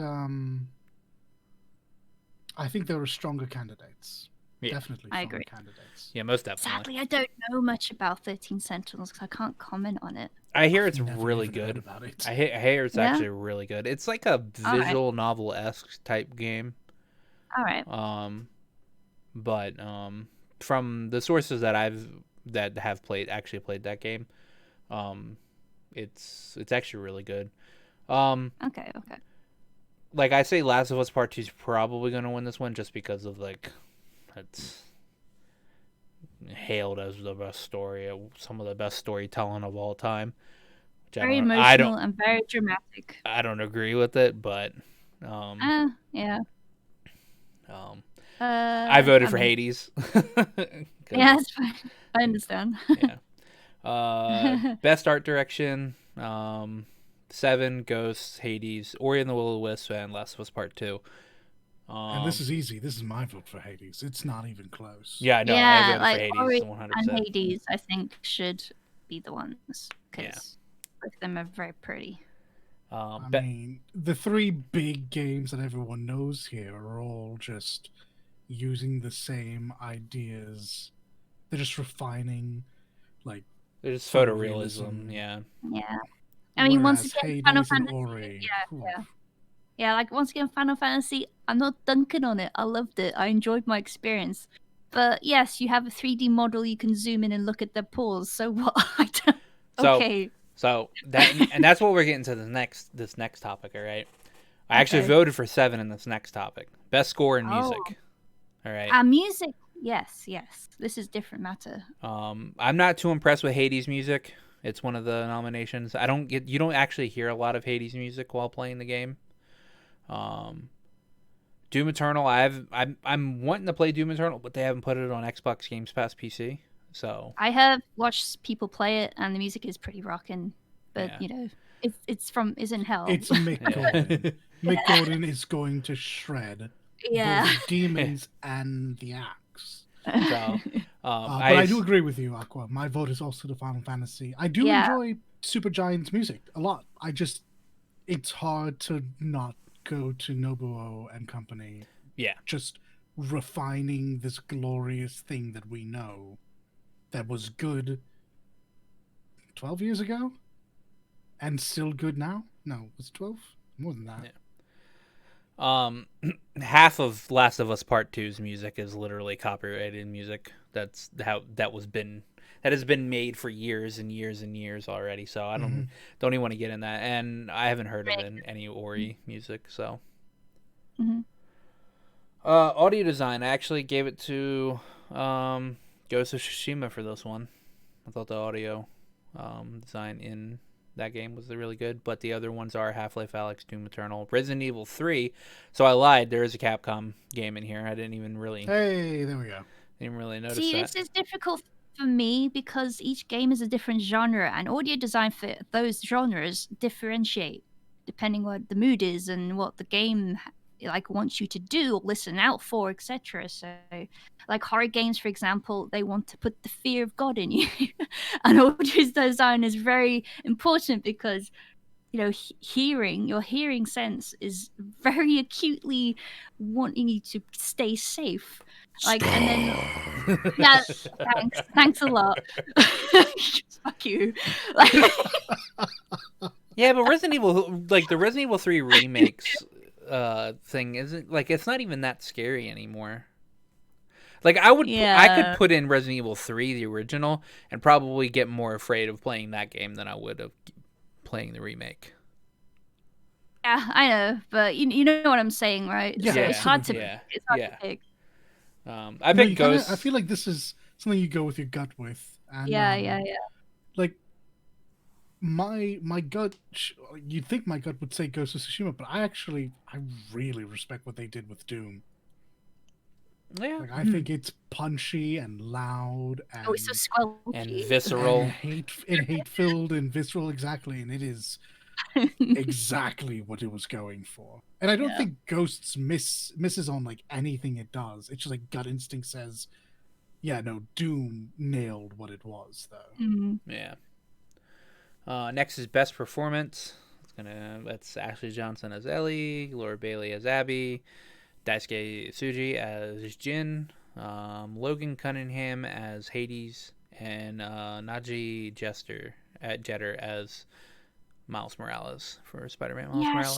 there are stronger candidates. Yeah. Definitely I stronger agree. candidates. Yeah, most definitely. Sadly, I don't know much about 13 Sentinels because I can't comment on it. I hear it's Never really even heard good. about it. I hear it's Yeah? actually really good. It's like a All right. visual novel-esque type game. All right. But from the sources that have played that game, it's actually really good. Okay. Like I say, Last of Us Part 2 is probably going to win this one just because of like it's hailed as the best story, some of the best storytelling of all time. Which Very emotional and very dramatic. I don't agree with it, but Yeah. I voted for Hades. Yeah, it's fine. I understand. Yeah. Best art direction. 7 Ghosts, Hades, Ori and the Will of the Wisp, and Last of Us Part 2. And this is easy. This is my vote for Hades. It's not even close. Yeah, no, yeah, I voted like for Hades Ori 100%. and Hades, I think, should be the ones because both of them are very pretty. I mean, the 3 big games that everyone knows here are all just using the same ideas. They're just refining, like, there's photorealism, yeah. Yeah. I mean, once whereas again, Final Hades and Fantasy. Ori, Yeah, like once again, Final Fantasy, I'm not dunking on it. I loved it. I enjoyed my experience. But yes, you have a 3D model you can zoom in and look at their paws. So what? Okay. So that's what we're getting to this next topic, all right? I actually voted for 7 in this next topic. Best score in music. All right. Music. Yes. This is different matter. I'm not too impressed with Hades music. It's one of the nominations. You don't actually hear a lot of Hades music while playing the game. Doom Eternal, I'm wanting to play Doom Eternal, but they haven't put it on Xbox Games Pass PC. So I have watched people play it, and the music is pretty rocking. But you know, it's in hell. It's Mick Gordon. Mick Gordon is going to shred both demons and the axe. So, but I do agree with you, Aqua. My vote is also to Final Fantasy. I do enjoy Supergiant's music a lot. It's hard to not go to Nobuo and company. Yeah. Just refining this glorious thing that we know that was good 12 years ago and still good now. No, was it 12? More than that. Yeah. Half of Last of Us Part 2's music is literally copyrighted music. That's how that was been that has been made for years and years and years already. So I don't even want to get in that, and I haven't heard of any Ori music. So audio design, I actually gave it to Ghost of Tsushima for this one. I thought the audio design in that game was really good, but the other ones are Half-Life Alyx, Doom Eternal, Resident Evil 3. So I lied. There is a Capcom game in here. I didn't even really. Hey, there we go. Didn't really notice See, that. this is difficult for me because each game is a different genre, and audio design for those genres differentiate depending what the mood is and what the game like wants you to do or listen out for, etc. So, like horror games, for example, they want to put the fear of God in you, and audio design is very important because your hearing sense is very acutely wanting you to stay safe. Like, and then yeah, thanks a lot. Fuck you. Like, yeah, but Resident Evil, like the Resident Evil 3 remakes thing, isn't like it's not even that scary anymore. Like I could put in Resident Evil 3, the original, and probably get more afraid of playing that game than I would of playing the remake. Yeah, I know, but you know what I'm saying, right? Yeah, So it's hard to to pick. I picked Ghosts. I feel like this is something you go with your gut with. And, yeah. Like my gut, you'd think my gut would say Ghost of Tsushima, but I really respect what they did with Doom. Yeah, like, I think it's punchy and loud and it's so squelchy and visceral, and hate-filled and visceral, exactly, and it is exactly what it was going for. And I don't think Ghosts misses on like anything it does. It's just like gut instinct says, yeah, no, Doom nailed what it was, though. Yeah. Next is best performance. That's Ashley Johnson as Ellie, Laura Bailey as Abby, Daisuke Tsuji as Jin, Logan Cunningham as Hades, and Najee Jeter as Miles Morales for Spider-Man Miles Morales.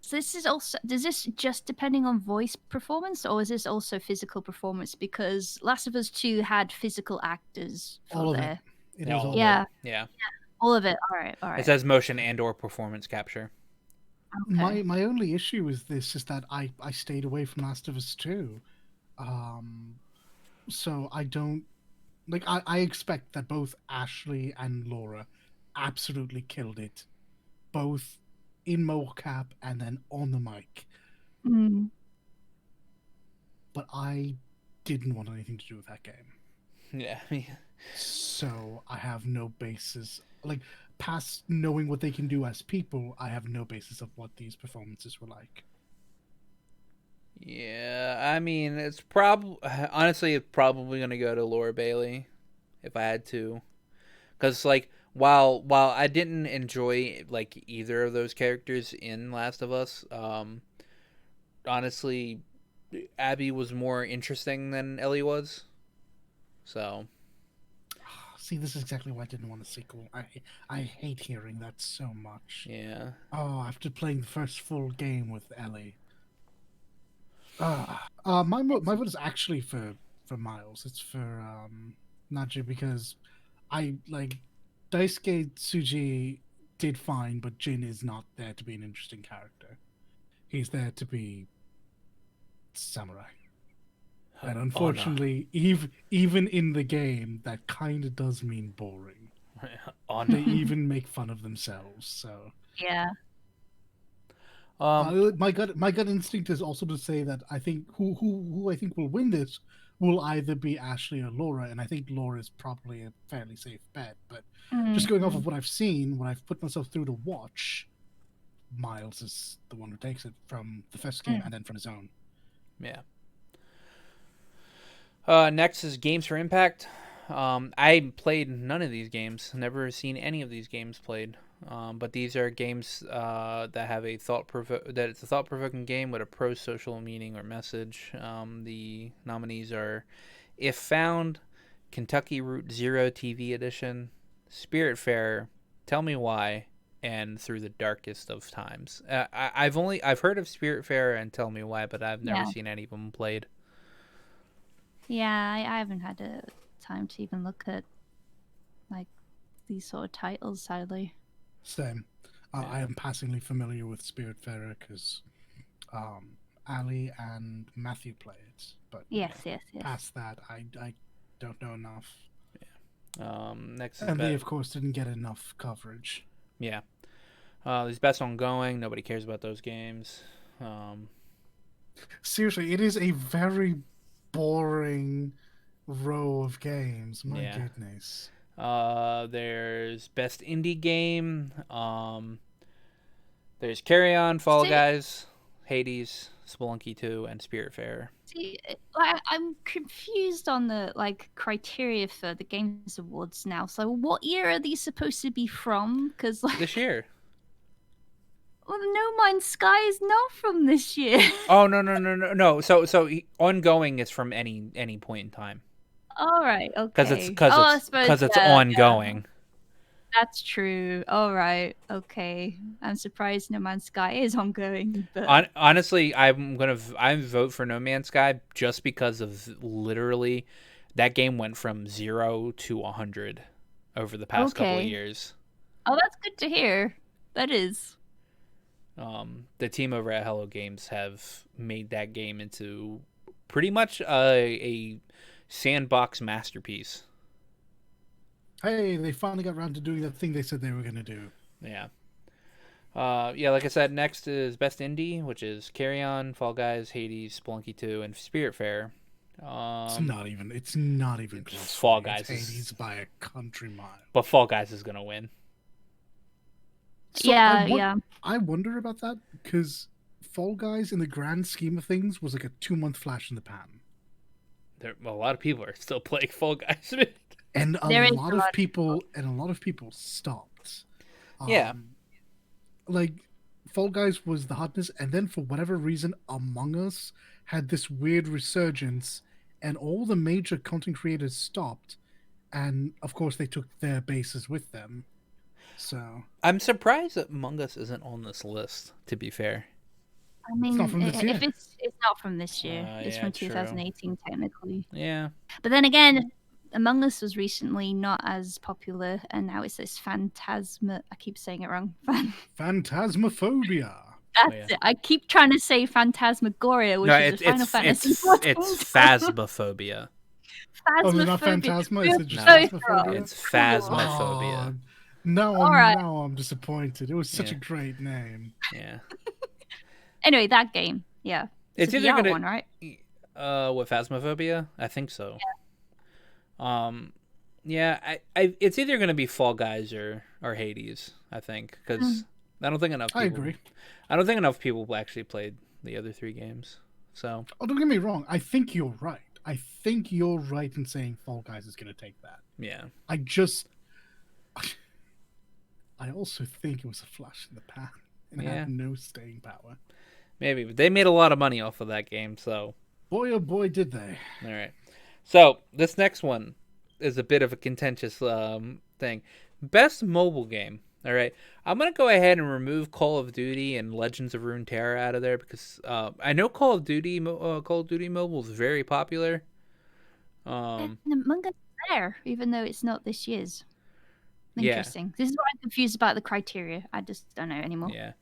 So this is also, does this just depending on voice performance, or is this also physical performance? Because Last of Us 2 had physical actors for all of their... it. It is all yeah. of it. Yeah. All of it. All right. It says motion and or performance capture. Okay. My only issue with this is that I stayed away from Last of Us 2. So I don't like I expect that both Ashley and Laura absolutely killed it, both in mocap and then on the mic. But I didn't want anything to do with that game. Yeah. So I have no basis, like past knowing what they can do as people, I have no basis of what these performances were like. Yeah, I mean, it's probably going to go to Laura Bailey if I had to. Cuz like while I didn't enjoy like either of those characters in Last of Us, honestly Abby was more interesting than Ellie was. So see, this is exactly why I didn't want a sequel. I hate hearing that so much. Yeah. Oh, after playing the first full game with Ellie. My vote is actually for Miles. It's for Najee, because I like Daisuke Tsuji did fine, but Jin is not there to be an interesting character. He's there to be samurai. And unfortunately, even in the game, that kind of does mean boring. They even make fun of themselves. So yeah. My gut instinct is also to say that I think who I think will win this will either be Ashley or Laura, and I think Laura is probably a fairly safe bet. But just going off of what I've seen, what I've put myself through to watch, Miles is the one who takes it from the first game and then from his own. Yeah. Next is Games for Impact. I played none of these games. Never seen any of these games played. But these are games that have a that it's a thought-provoking game with a pro-social meaning or message. The nominees are If Found, Kentucky Route Zero TV Edition, Spiritfarer, Tell Me Why, and Through the Darkest of Times. I've heard of Spiritfarer and Tell Me Why, but I've never seen any of them played. Yeah, I haven't had time to even look at like these sort of titles, sadly. Same. I am passingly familiar with Spiritfarer because Ali and Matthew play it, but Yes. past that, I don't know enough. Next is And they, of course, didn't get enough coverage. Yeah. These best ongoing. Nobody cares about those games. Seriously, it is a very boring row of games. My goodness. There's best indie game. There's Carry On, Fall Guys, Hades, Spelunky 2, and Spiritfarer. See, I'm confused on the criteria for the Games Awards now. So, what year are these supposed to be from? Because this year. Well, No Man's Sky is not from this year. Oh no. So ongoing is from any point in time. All right, okay. Because it's ongoing. Yeah. That's true. All right, okay. I'm surprised No Man's Sky is ongoing. But honestly, I vote for No Man's Sky just because of literally that game went from 0 to 100 over the past couple of years. Oh, that's good to hear. That is. The team over at Hello Games have made that game into pretty much a sandbox masterpiece. Hey, they finally got around to doing the thing they said they were going to do. Yeah. Like I said, next is Best Indie, which is Carry On, Fall Guys, Hades, Spelunky 2, and Spiritfarer. It's not even close. Fall Guys it's Hades by a country mile. But Fall Guys is going to win. So I wonder about that because Fall Guys, in the grand scheme of things, was like a 2-month flash in the pan. A lot of people are still playing Fall Guys, and a lot of people stopped. Like Fall Guys was the hotness, and then for whatever reason, Among Us had this weird resurgence, and all the major content creators stopped, and of course they took their bases with them. So I'm surprised that Among Us isn't on this list, to be fair. I mean, it's not from this year. It's from 2018, technically. Yeah. But then again, Among Us was recently not as popular, and now it's this I keep saying it wrong. Phantasmophobia. That's it. I keep trying to say Phantasmagoria, which is a Final Fantasy 14. It's Phasmophobia. Oh, it's not Phantasma? Is it just Phasmophobia? It's Phasmophobia. Now I'm disappointed. It was such a great name. Yeah. Anyway, that game, it's either gonna one, right? What, Phasmophobia? I think so. It's either gonna be Fall Guys or Hades. I think because I don't think enough. I don't think enough people actually played the other 3 games. So. Oh, don't get me wrong. I think you're right. I think you're right in saying Fall Guys is gonna take that. Yeah. I also think it was a flash in the pan and had no staying power. Maybe, but they made a lot of money off of that game, so. Boy, oh boy, did they. All right. So, this next one is a bit of a contentious thing. Best mobile game. All right. I'm going to go ahead and remove Call of Duty and Legends of Runeterra out of there because I know Call of Duty Mobile is very popular. Among Us is there, even though it's not this year's. Interesting. This is what I'm confused about the criteria. I just don't know anymore. Yeah.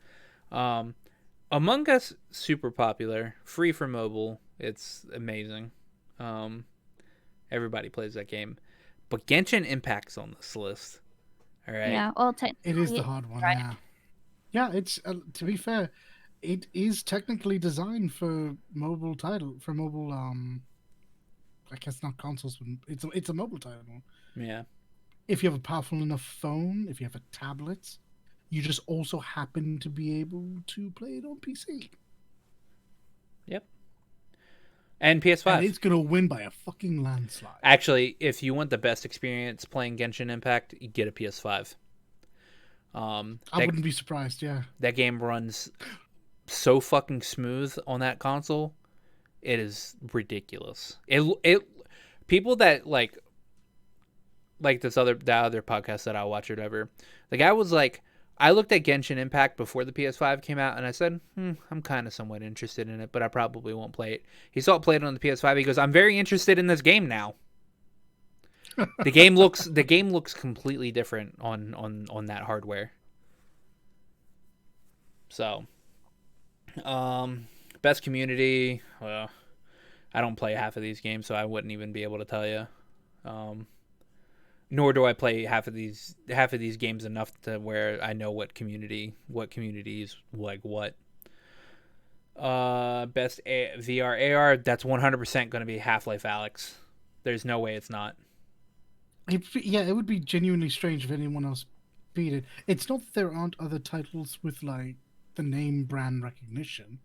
Among Us, super popular, free for mobile. It's amazing. Everybody plays that game. But Genshin Impact's on this list. All right. Yeah. Well, it is the hard one. Right? Yeah. It's to be fair, it is technically designed for mobile I guess not consoles, but it's a mobile title. Yeah. If you have a powerful enough phone, if you have a tablet, you just also happen to be able to play it on PC. Yep. And PS5. And it's going to win by a fucking landslide. Actually, if you want the best experience playing Genshin Impact, you get a PS5. I wouldn't be surprised, yeah. That game runs so fucking smooth on that console. It is ridiculous. It people that like that other podcast that I watch or whatever. The guy was like, I looked at Genshin Impact before the PS5 came out, and I said, I'm kind of somewhat interested in it, but I probably won't play it. He saw it played on the PS5. He goes, I'm very interested in this game now. The game looks completely different on that hardware. So, best community. Well, I don't play half of these games, so I wouldn't even be able to tell you. Nor do I play half of these games enough to where I know what communities like what. Best VR AR. That's 100% going to be Half-Life Alyx. There's no way it's not. It would be genuinely strange if anyone else beat it. It's not that there aren't other titles with like the name brand recognition.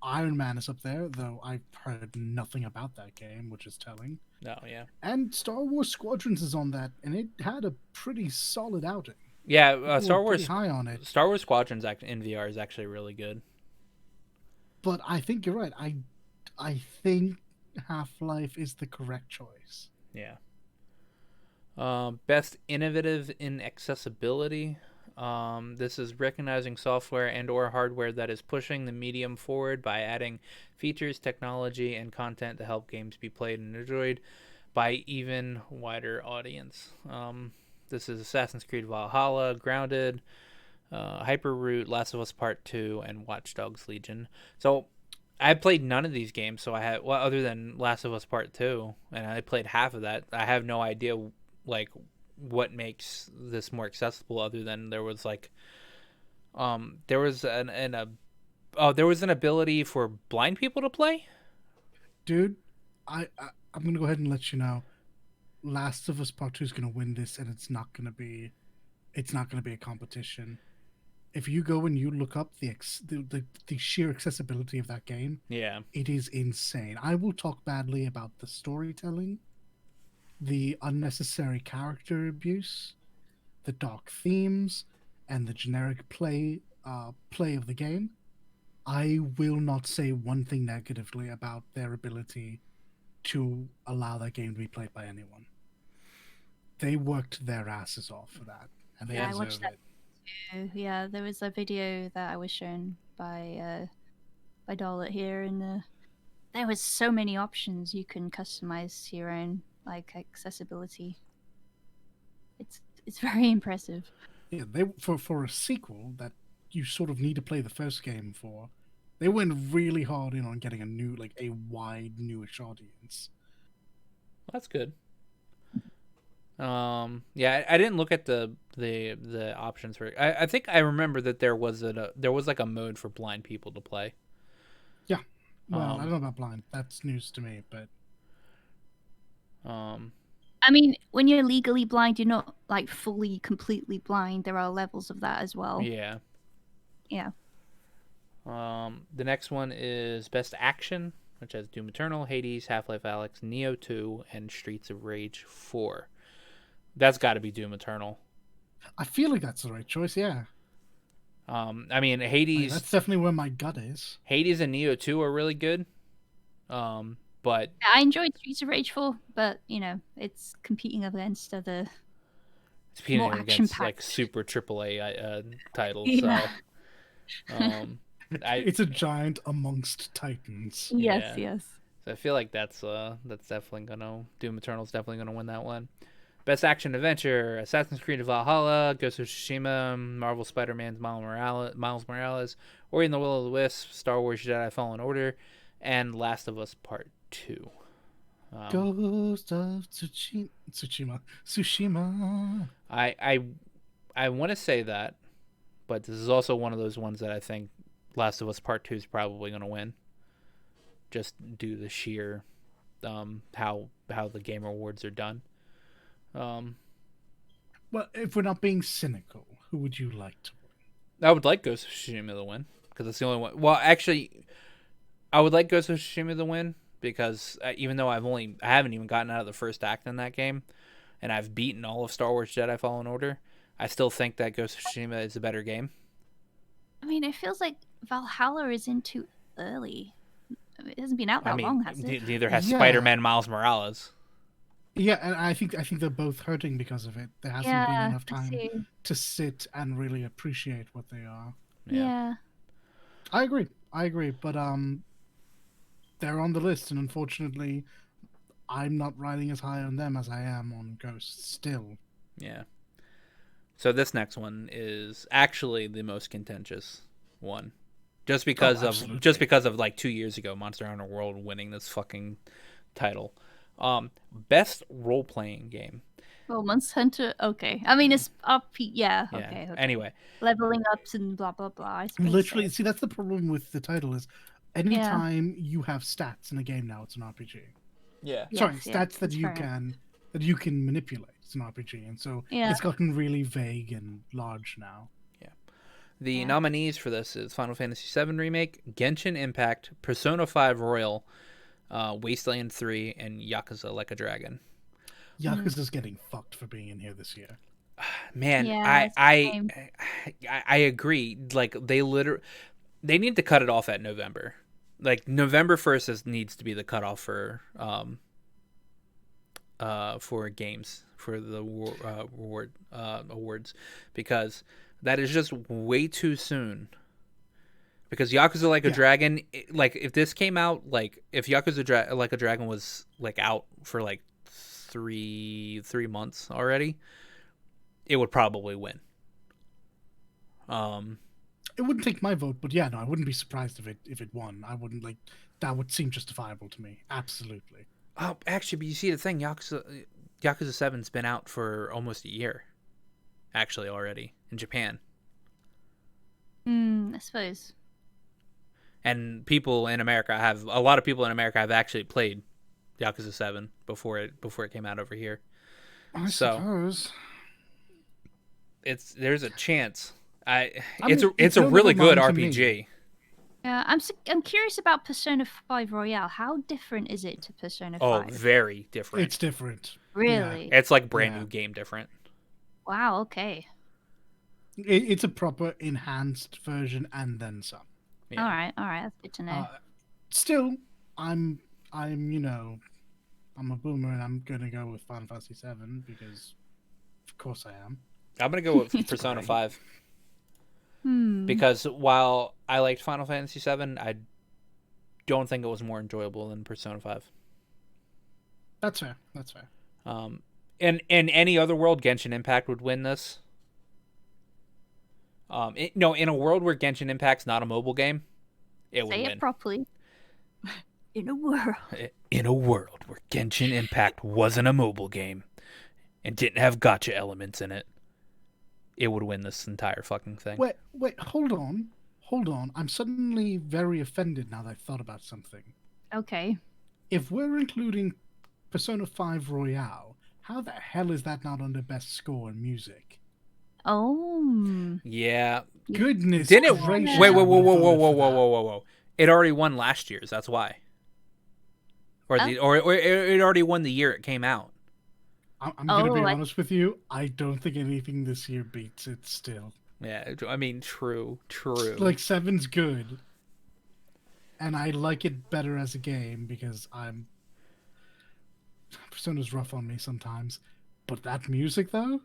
Iron Man is up there, though I've heard nothing about that game, which is telling. No, yeah. And Star Wars Squadrons is on that, and it had a pretty solid outing. Yeah, Star Wars pretty high on it. Star Wars Squadrons in VR is actually really good. But I think you're right. I think Half-Life is the correct choice. Yeah. Best innovative in accessibility. This is recognizing software and or hardware that is pushing the medium forward by adding features, technology, and content to help games be played and enjoyed by even wider audience. This is Assassin's Creed Valhalla, Grounded, Hyperroot, Last of Us Part 2, and Watch Dogs Legion. So I played none of these games, so I had other than Last of Us Part 2, and I played half of that. I have no idea like what makes this more accessible other than there was like there was an ability for blind people to play. Dude, I'm gonna go ahead and let you know, Last of Us Part 2 is gonna win this, and it's not gonna be a competition. If you go and you look up the sheer accessibility of that game, Yeah, it is insane. I will talk badly about the storytelling, the unnecessary character abuse, the dark themes, and the generic play of the game. I will not say one thing negatively about their ability to allow that game to be played by anyone. They worked their asses off for that, and they I deserve watched that it. too. Yeah, there was a video that I was shown by Dolet here, and there was so many options you can customize your own like accessibility. It's very impressive. Yeah, they for a sequel that you sort of need to play the first game for. They went really hard in on getting a wide newish audience. that's good. Yeah, I didn't look at the options for it. I think I remember that there was like a mode for blind people to play. Yeah, well, I don't know about blind. That's news to me, but I mean, when you're legally blind, you're not like fully, completely blind. There are levels of that as well. yeah. Yeah. The next one is Best Action, which has Doom Eternal, Hades, Half-Life Alyx, Neo 2, and Streets of Rage 4. That's got to be Doom Eternal. I feel like that's the right choice. Yeah. I mean, Hades. That's definitely where my gut is. Hades and Neo 2 are really good. But I enjoyed Streets of Rage 4, but it's competing against other it's competing more against action-packed like super AAA titles. Yeah. So, it's a giant amongst titans. Yes, Yeah. yes. So I feel like that's definitely gonna Doom Eternal's definitely gonna win that one. Best Action Adventure: Assassin's Creed Valhalla, Ghost of Tsushima, Marvel Spider-Man's Miles Morales, Ori and the Will of the Wisp, Star Wars Jedi Fallen Order, and Last of Us Part 2. Ghost of Tsushima. I want to say that, but this is also one of those ones that I think Last of Us Part 2 is probably going to win. Just due to the sheer how the Game Awards are done. Well, if we're not being cynical, who would you like to win? I would like Ghost of Tsushima to win because it's the only one. Well, actually, I would like Ghost of Tsushima to win because even though I haven't even gotten out of the first act in that game, and I've beaten all of Star Wars Jedi Fallen Order, I still think that Ghost of Tsushima is a better game. I mean, it feels like Valhalla is in too early. It hasn't been out that long, has it? Neither has Yeah. Spider-Man Miles Morales. Yeah, and I think they're both hurting because of it. There hasn't been enough time to sit and really appreciate what they are. Yeah. I agree, but they're on the list, and unfortunately, I'm not riding as high on them as I am on Ghost still. Yeah. So this next one is actually the most contentious one. Just because of like 2 years ago, Monster Hunter World winning this fucking title. Best role playing game. Well, Monster Hunter. Okay, I mean it's up. Yeah. Yeah. Okay. Anyway, Leveling ups and blah blah blah. I suppose Literally, so. see, that's the problem with the title is anytime you have stats in a game now, it's an RPG. yeah. Sorry, Yes, stats that's fair enough. that you can manipulate. It's an RPG, and so Yeah. it's gotten really vague and large now. The nominees for this is Final Fantasy VII Remake, Genshin Impact, Persona 5 Royal, Wasteland 3, and Yakuza Like a Dragon. Yakuza's getting fucked for being in here this year. Man, Yeah, I agree. Like they need to cut it off at November. Like November 1st needs to be the cutoff for games for the awards, because that is just way too soon. Because Yakuza Like a Dragon, like if this came out, like if Yakuza Like a Dragon was like out for like three months already, it would probably win. It wouldn't take my vote, but yeah, no, I wouldn't be surprised if it won. I wouldn't like that would seem justifiable to me. Absolutely. Oh, actually, but you see the thing, Yakuza 7's been out for almost a year, actually already in Japan. I suppose. And a lot of people in America have actually played Yakuza 7 before it came out over here. I suppose. There's a chance. It's a really good RPG. Yeah, I'm curious about Persona 5 Royale. How different is it to Persona 5? Oh, very different. It's different. Really? Yeah. It's like brand new game different. Wow, okay. It's a proper enhanced version and then some. Yeah. All right, that's good to know. Still, I'm I'm a boomer and I'm gonna go with Final Fantasy VII because, of course, I am. I'm gonna go with Persona 5. Because while I liked Final Fantasy VII, I don't think it was more enjoyable than Persona 5. That's fair. In any other world, Genshin Impact would win this. In a world where Genshin Impact's not a mobile game, it would win. Say it properly. In a world where Genshin Impact wasn't a mobile game and didn't have gacha elements in it, it would win this entire fucking thing. Wait, hold on. I'm suddenly very offended now that I've thought about something. Okay. If we're including Persona 5 Royale, how the hell is that not under best score and music? Oh. Yeah. Goodness. Didn't it? Gracious. Wait. Whoa. It already won last year's. That's why. Or it already won the year it came out. I'm going to be honest with you. I don't think anything this year beats it still. Yeah, I mean, true. Like, 7's good. And I like it better as a game because Persona's rough on me sometimes. But that music, though?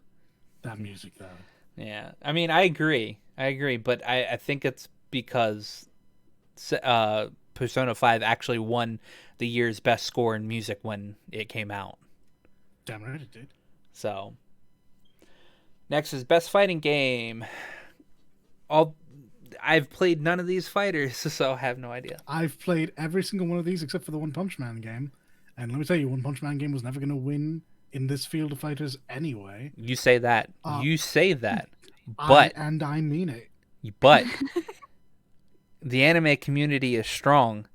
Yeah, I mean, I agree, but I think it's because Persona 5 actually won the year's best score in music when it came out. Damn right it did. So, next is best fighting game. I've played none of these fighters, so I have no idea. I've played every single one of these except for the One Punch Man game. And let me tell you, One Punch Man game was never going to win in this field of fighters anyway. You say that. But I mean it. But the anime community is strong,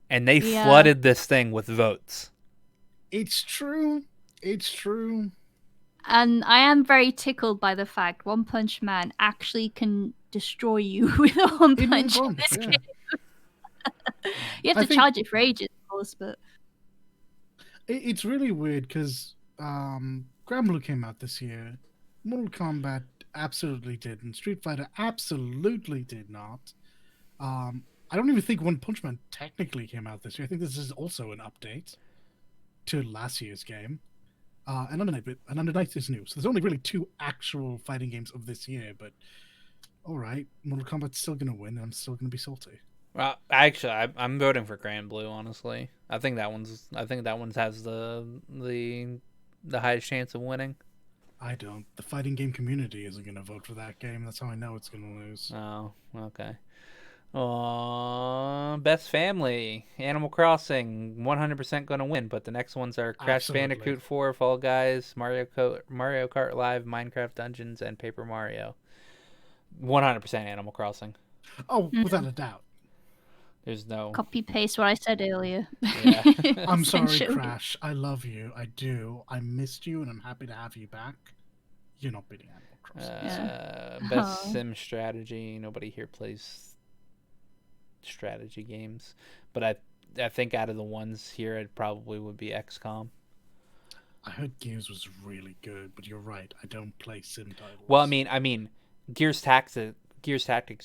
and they flooded this thing with votes. It's true. And I am very tickled by the fact One Punch Man actually can destroy you with a one punch in this game. You have to charge it for ages, of course, but it's really weird because Granblue came out this year. Mortal Kombat absolutely didn't. Street Fighter absolutely did not. I don't even think One Punch Man technically came out this year. I think this is also an update to last year's game. And Under Night is new. So there's only really 2 actual fighting games of this year, but alright, Mortal Kombat's still going to win, and I'm still going to be salty. Well, actually, I'm voting for Grand Blue. Honestly, I think that one has the highest chance of winning. I don't. The fighting game community isn't going to vote for that game. That's how I know it's going to lose. Oh, okay. Best family, Animal Crossing, 100% going to win. But the next ones are Crash Absolutely. Bandicoot 4, Fall Guys, Mario Kart Live, Minecraft Dungeons, and Paper Mario. 100% Animal Crossing. Oh, without a doubt. There's no. Copy paste what I said earlier. Yeah. I'm sorry, Essentially. Crash. I love you. I do. I missed you, and I'm happy to have you back. You're not beating Animal Crossing. Best Oh. sim strategy. Nobody here plays strategy games, but I think out of the ones here, it probably would be XCOM. I heard Gears was really good, but you're right. I don't play sim titles. Well, I mean, Gears Tactics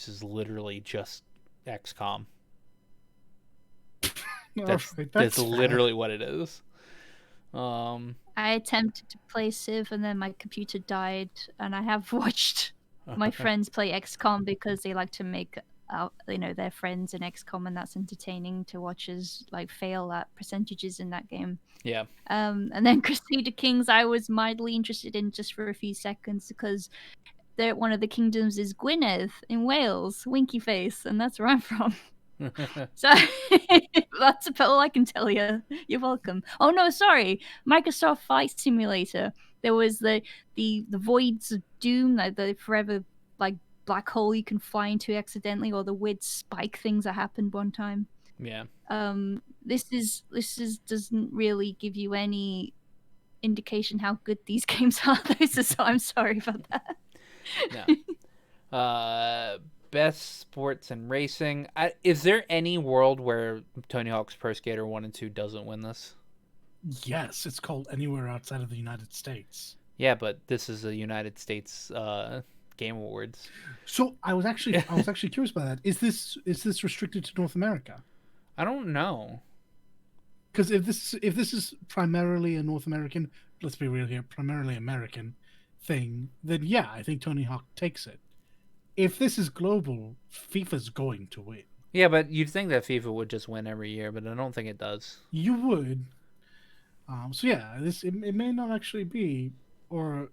is literally just XCOM. That's fair. literally what it is. I attempted to play Civ and then my computer died, and I have watched my friends play XCOM because they like to make their friends in XCOM, and that's entertaining to watch as like fail at percentages in that game. Yeah. And then Crusader Kings I was mildly interested in just for a few seconds because one of the kingdoms is Gwynedd in Wales, Winky Face, and that's where I'm from. So that's about all I can tell you. You're welcome. Oh no, sorry. Microsoft Flight Simulator. There was the Voids of Doom, like the forever like black hole you can fly into accidentally, or the weird spike things that happened one time. Yeah. This doesn't really give you any indication how good these games are, though. So I'm sorry about that. No. Best sports and racing. Is there any world where Tony Hawk's Pro Skater 1 and 2 doesn't win this? Yes, it's called Anywhere Outside of the United States. Yeah, but this is a United States Game Awards. So I was actually curious about that. Is this restricted to North America? I don't know. Because if this is primarily a North American, let's be real here, primarily American thing, then yeah, I think Tony Hawk takes it. If this is global, FIFA's going to win. Yeah, but you'd think that FIFA would just win every year, but I don't think it does. You would. So yeah, it may not actually be, or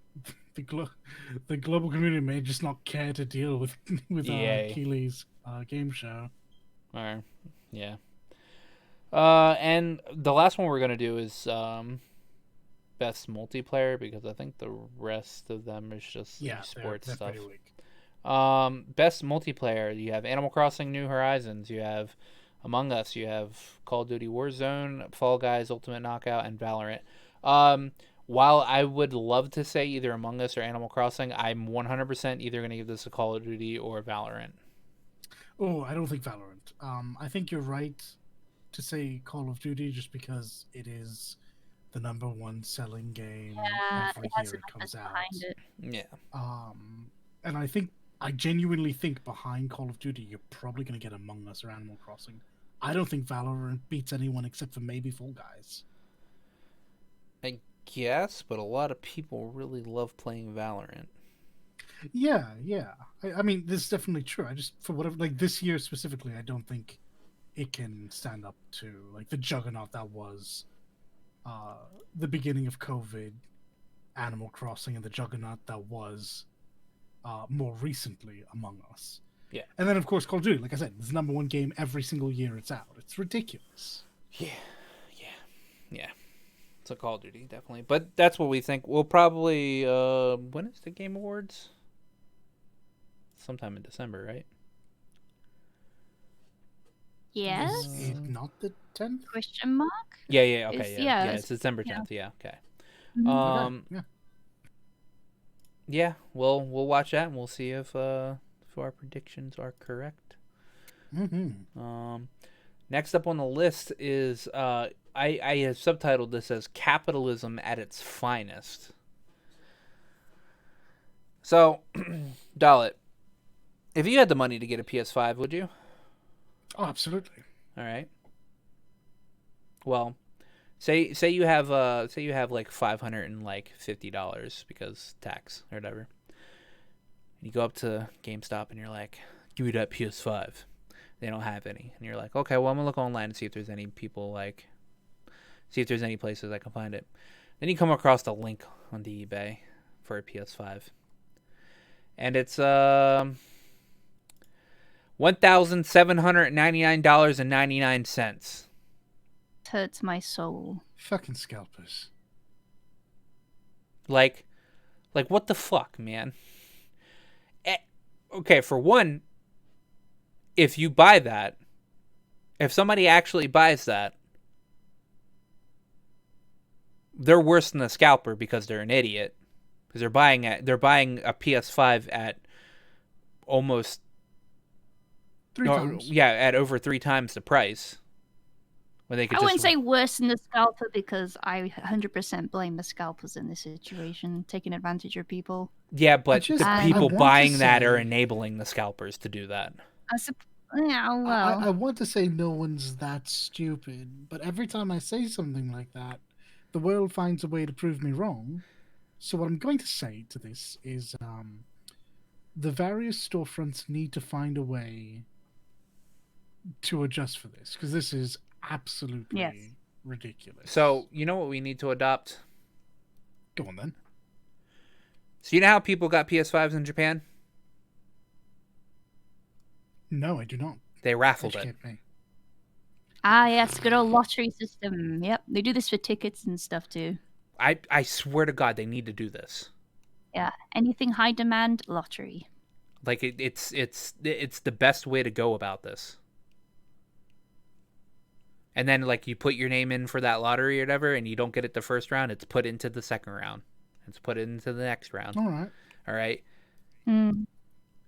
the global community may just not care to deal with Keeley's game show. Or yeah. And the last one we're gonna do is best multiplayer, because I think the rest of them is just sports they're stuff. pretty weak. Best multiplayer, you have Animal Crossing New Horizons, you have Among Us, you have Call of Duty Warzone, Fall Guys Ultimate Knockout, and Valorant. While I would love to say either Among Us or Animal Crossing, I'm 100% either going to give this a Call of Duty or Valorant. Oh, I don't think Valorant. I think you're right to say Call of Duty just because it is the #1 selling game every year it comes out. It. Yeah. And I genuinely think behind Call of Duty, you're probably going to get Among Us or Animal Crossing. I don't think Valorant beats anyone except for maybe Fall Guys. I guess, but a lot of people really love playing Valorant. Yeah. I mean, this is definitely true. I just, for whatever, like this year specifically, I don't think it can stand up to like the juggernaut that was the beginning of COVID, Animal Crossing, and the juggernaut that was more recently Among Us. Yeah. And then, of course, Call of Duty, like I said, it's the #1 game every single year it's out. It's ridiculous. Yeah. It's a Call of Duty, definitely. But that's what we think. We'll probably... when is the Game Awards? Sometime in December, right? Yes? Is it not the 10th? Question mark? Yeah, okay, yeah. It's December 10th, yeah. Okay. Okay, Yeah, we'll watch that and we'll see if our predictions are correct. Mm-hmm. Next up on the list is I have subtitled this as Capitalism at its Finest. So, Dalit, if you had the money to get a PS5, would you? Oh, absolutely. All right. Well, say you have like $550 because tax or whatever. You go up to GameStop and you're like, "Give me that PS5." They don't have any. And you're like, okay, well, I'm going to look online and see if there's any people, like, see if there's any places I can find it. Then you come across the link on the eBay for a PS5. And it's $1,799.99. Hurts my soul. Fucking scalpers. Like what the fuck, man? Okay, for one, if you buy that, if somebody actually buys that, they're worse than a scalper because they're an idiot. Because they're buying a PS5 at almost Three times. Yeah, at over 3 times the price. When they could I just wouldn't say worse than the scalper because I 100% blame the scalpers in this situation, taking advantage of people. Yeah, but the people buying that are enabling the scalpers to do that. Yeah, well. I want to say no one's that stupid, but every time I say something like that, the world finds a way to prove me wrong. So what I'm going to say to this is the various storefronts need to find a way to adjust for this, because this is absolutely ridiculous. So, you know what we need to adopt? Go on then. So you know how people got PS5s in Japan? No, I do not. They raffled it. Me. Ah, yes, good old lottery system. Yep, they do this for tickets and stuff too. I swear to God, they need to do this. Yeah, anything high demand, lottery. Like it's the best way to go about this. And then like you put your name in for that lottery or whatever, and you don't get it the first round, it's put into the second round. It's put into the next round. All right. Mm.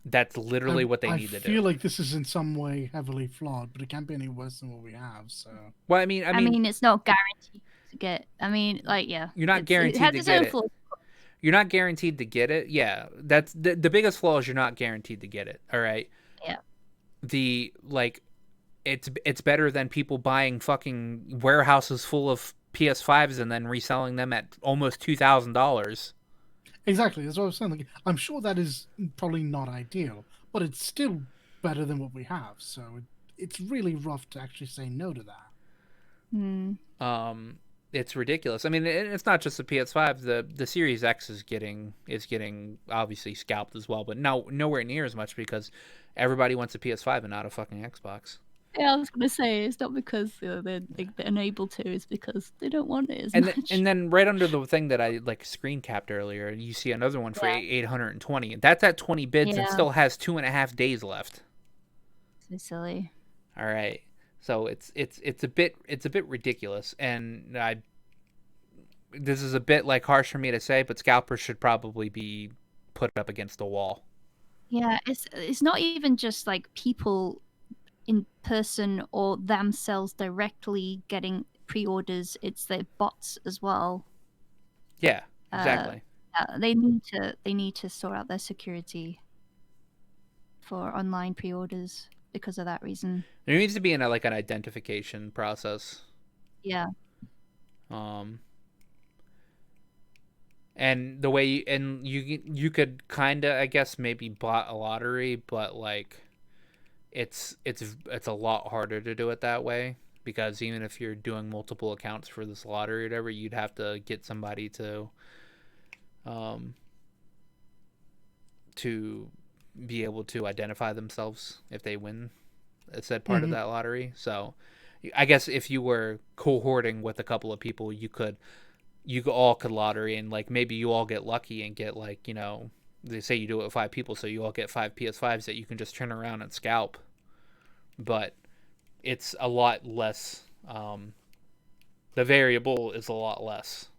That's literally what they need to do. I feel like this is in some way heavily flawed, but it can't be any worse than what we have. So. Well, I mean, it's not guaranteed to get. I mean, like, yeah, you're not guaranteed to get it. You're not guaranteed to get it. Yeah, that's the biggest flaw is you're not guaranteed to get it. All right. Yeah. It's better than people buying fucking warehouses full of PS5s and then reselling them at almost $2,000. Exactly, that's what I was saying. Like, I'm sure that is probably not ideal, but it's still better than what we have. So it's really rough to actually say no to that. It's ridiculous. I mean, it's not just the PS5. The Series X is getting obviously scalped as well, but nowhere near as much because everybody wants a PS5 and not a fucking Xbox. Yeah, I was gonna say it's not because they're unable to; it's because they don't want it as much. And then right under the thing that I like screen capped earlier, you see another one for 820. That's at 20 bids and still has 2.5 days left. So silly. All right, so it's a bit ridiculous, and this is a bit like harsh for me to say, but scalpers should probably be put up against the wall. Yeah, it's not even just like people in person or themselves directly getting pre-orders, it's their bots as well. Yeah, exactly. They need to sort out their security for online pre-orders because of that reason. There needs to be an identification process. Yeah. And the way you could kind of, I guess, maybe bot a lottery, but like it's a lot harder to do it that way because even if you're doing multiple accounts for this lottery or whatever, you'd have to get somebody to be able to identify themselves if they win a said part of that lottery. So I guess if you were cohorting with a couple of people, you all could lottery and like maybe you all get lucky and get like, you know, they say you do it with 5 people, so you all get 5 PS5s that you can just turn around and scalp. But it's a lot less. The variable is a lot less.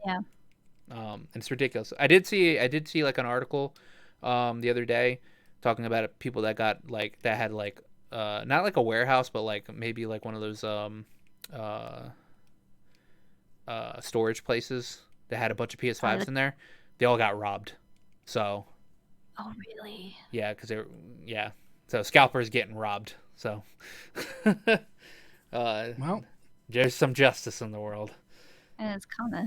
Yeah. It's ridiculous. I did see like an article the other day talking about people that got like that had like not like a warehouse, but like maybe like one of those storage places that had a bunch of PS5s in there. They all got robbed. So. Oh really? Yeah, because so scalpers getting robbed. So. Well, there's some justice in the world. And it's kind of.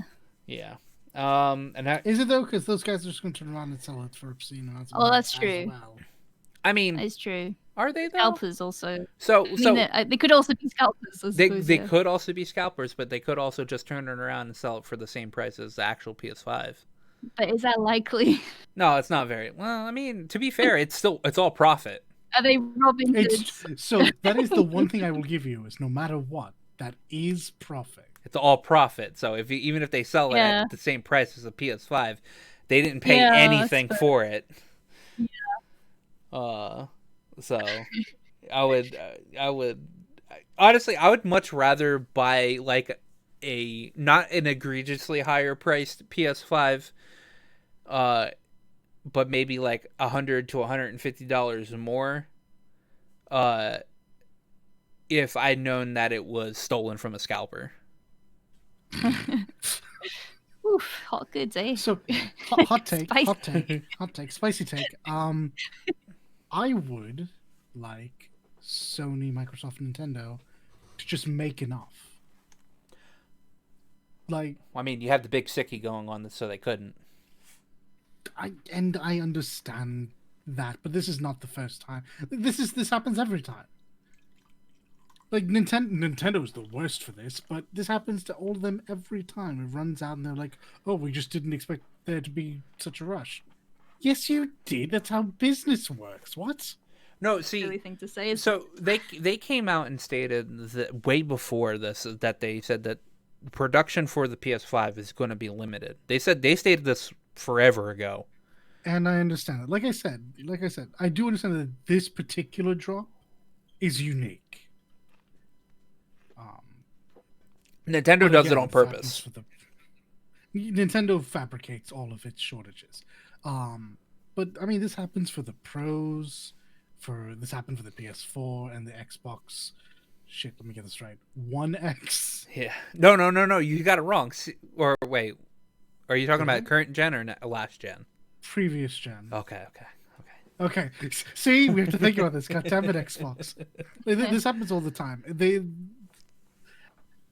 Yeah. And that, is it though? Because those guys are just going to turn around and sell it for obscene amounts of money. Oh, that's true. Well. I mean, it's true. Are they though? Scalpers also. So I mean, they could also be scalpers, I suppose. they could also be scalpers, but they could also just turn it around and sell it for the same price as the actual PS5. But is that likely? No, it's not very well. I mean, to be fair, it's all profit. Are they Robin Hoods? So that is the one thing I will give you is no matter what, that is profit. It's all profit. So even if they sell it at the same price as a PS5, they didn't pay anything for it. Yeah. So I would honestly, I would much rather buy like a not an egregiously higher priced PS5, but maybe like $100 to $150 more, if I'd known that it was stolen from a scalper. Oof, hot goods, eh? So hot take, spicy take. I would like Sony, Microsoft, Nintendo to just make enough. Like, I mean, you have the big sickie going on, so they couldn't. I understand that, but this is not the first time. This happens every time. Like Nintendo's the worst for this, but this happens to all of them every time. It runs out and they're like, "Oh, we just didn't expect there to be such a rush." Yes, you did. That's how business works. What? No, see, silly thing to say. So they came out and stated that way before this that they said that production for the PS5 is going to be limited. They stated this forever ago. And I understand it. Like I said, I do understand that this particular drop is unique. Nintendo does it on purpose. Nintendo fabricates all of its shortages. But I mean, this happens for the pros. This happened for the PS4 and the Xbox. Shit, let me get this right. One X. Yeah. No. You got it wrong. Or wait, are you talking about current gen or last gen? Previous gen. Okay. See, we have to think about this. God damn it, Xbox. This happens all the time.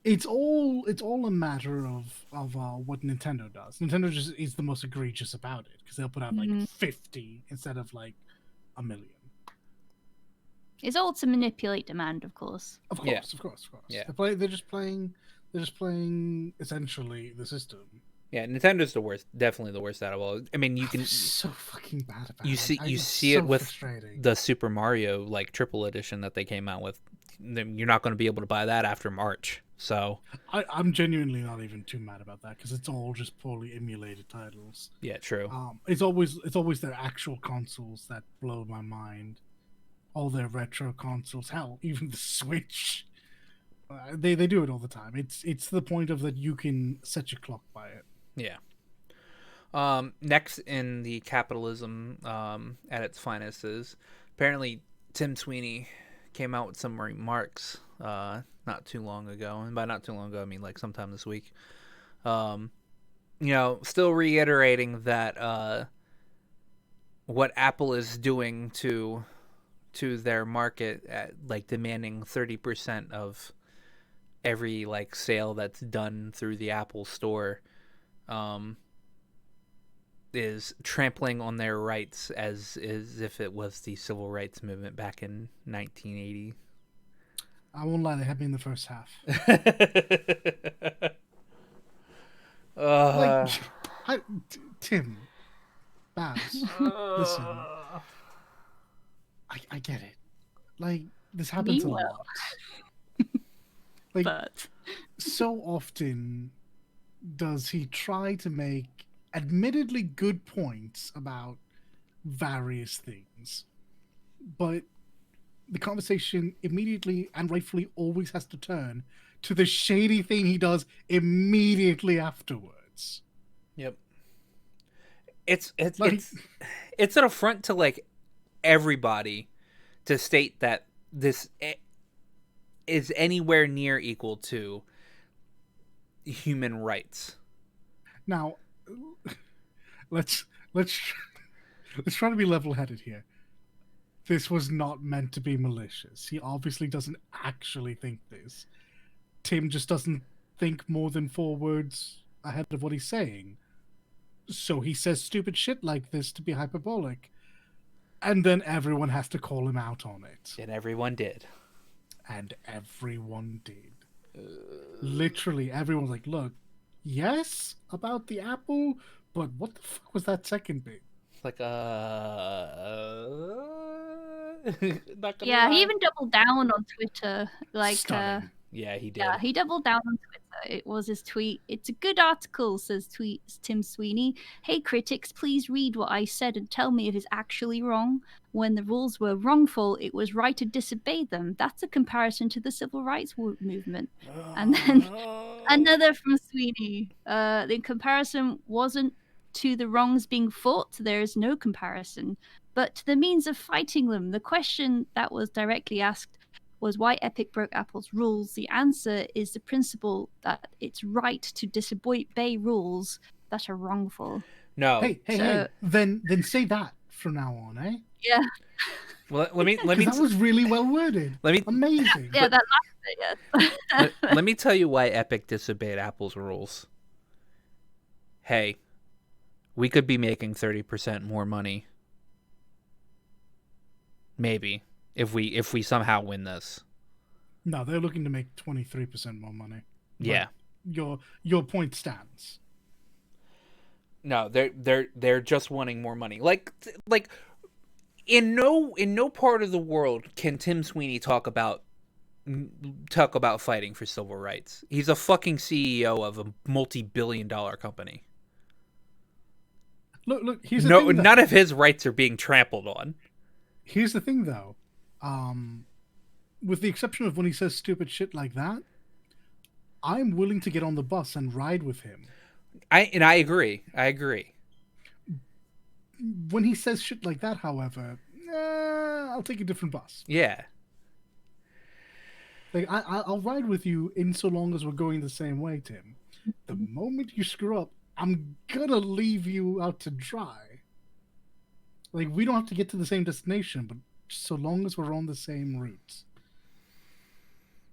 It's all a matter of what Nintendo does. Nintendo just is the most egregious about it because they'll put out like 50 instead of like 1 million. It's all to manipulate demand, of course. Of course. Yeah. They're just playing essentially the system. Yeah, Nintendo's the worst. Definitely the worst out of all. I mean, you can so fucking bad about you see it with the Super Mario like triple edition that they came out with. You're not going to be able to buy that after March. So I'm genuinely not even too mad about that because it's all just poorly emulated titles. Yeah, true. It's always their actual consoles that blow my mind. All their retro consoles, hell, even the Switch. They do it all the time. It's the point of that you can set your clock by it. Yeah. Next in the capitalism at its finest is apparently Tim Sweeney came out with some remarks not too long ago, and by not too long ago I mean like sometime this week. Still reiterating that what Apple is doing to their market, at, like demanding 30% of every like sale that's done through the Apple Store, is trampling on their rights as if it was the civil rights movement back in 1980. I won't lie, they had me in the first half. Tim, Babs, listen. I get it. Like, this happens a lot. Like, but so often does he try to make admittedly good points about various things, but the conversation immediately and rightfully always has to turn to the shady thing he does immediately afterwards. Yep. It's an affront to like everybody to state that this is anywhere near equal to human rights. Now, let's try to be level-headed here. This was not meant to be malicious. He obviously doesn't actually think this. Tim just doesn't think more than 4 words ahead of what he's saying. So he says stupid shit like this to be hyperbolic. And then everyone has to call him out on it. And everyone did. And everyone did. Literally, everyone's like, look, yes, about the apple, but what the fuck was that second bit? Like, not gonna Yeah, lie. he even doubled down on Twitter. Like, Stunning. Yeah, he did. yeah, he doubled down on Twitter. It was his tweet. It's a good article, says Tim Sweeney. Hey, critics, please read what I said and tell me if it's actually wrong. When the rules were wrongful, it was right to disobey them. That's a comparison to the civil rights movement. And then another from Sweeney. The comparison wasn't to the wrongs being fought. There is no comparison. But to the means of fighting them. The question that was directly asked was why Epic broke Apple's rules. The answer is the principle that it's right to disobey rules that are wrongful. No. Hey. Then say that from now on, eh? Yeah. Well, let me. That was really well worded. Amazing. Yeah, that last bit, yes. Let me tell you why Epic disobeyed Apple's rules. Hey, we could be making 30% more money. Maybe. If we somehow win this. No, they're looking to make 23% more money. Yeah. But your point stands. No, they're just wanting more money. Like in no part of the world can Tim Sweeney talk about fighting for civil rights. He's a fucking CEO of a multi-billion-dollar company. Look, here's the thing, none of his rights are being trampled on. Here's the thing, though. With the exception of when he says stupid shit like that, I'm willing to get on the bus and ride with him. I agree. When he says shit like that, however, I'll take a different bus. Yeah. Like I'll ride with you in so long as we're going the same way, Tim. The moment you screw up, I'm gonna leave you out to dry. Like, we don't have to get to the same destination, but so long as we're on the same routes.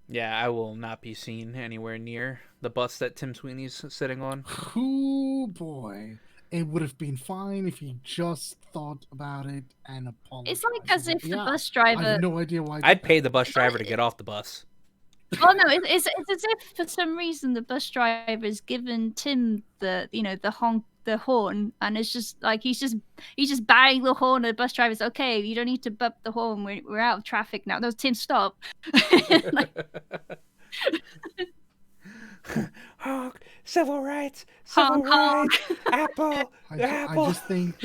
Yeah, I will not be seen anywhere near the bus that Tim Sweeney's sitting on. Oh boy. It would have been fine if he just thought about it and apologized. It's like as if the bus driver... I have no idea why. I'd pay the bus driver to get off the bus. Oh no, it's as if for some reason the bus driver's given Tim the horn, and it's just like he's just banging the horn. The bus driver's okay. You don't need to bump the horn. We're out of traffic now. No, Tim, stop. Honk, civil rights, Apple. I just think.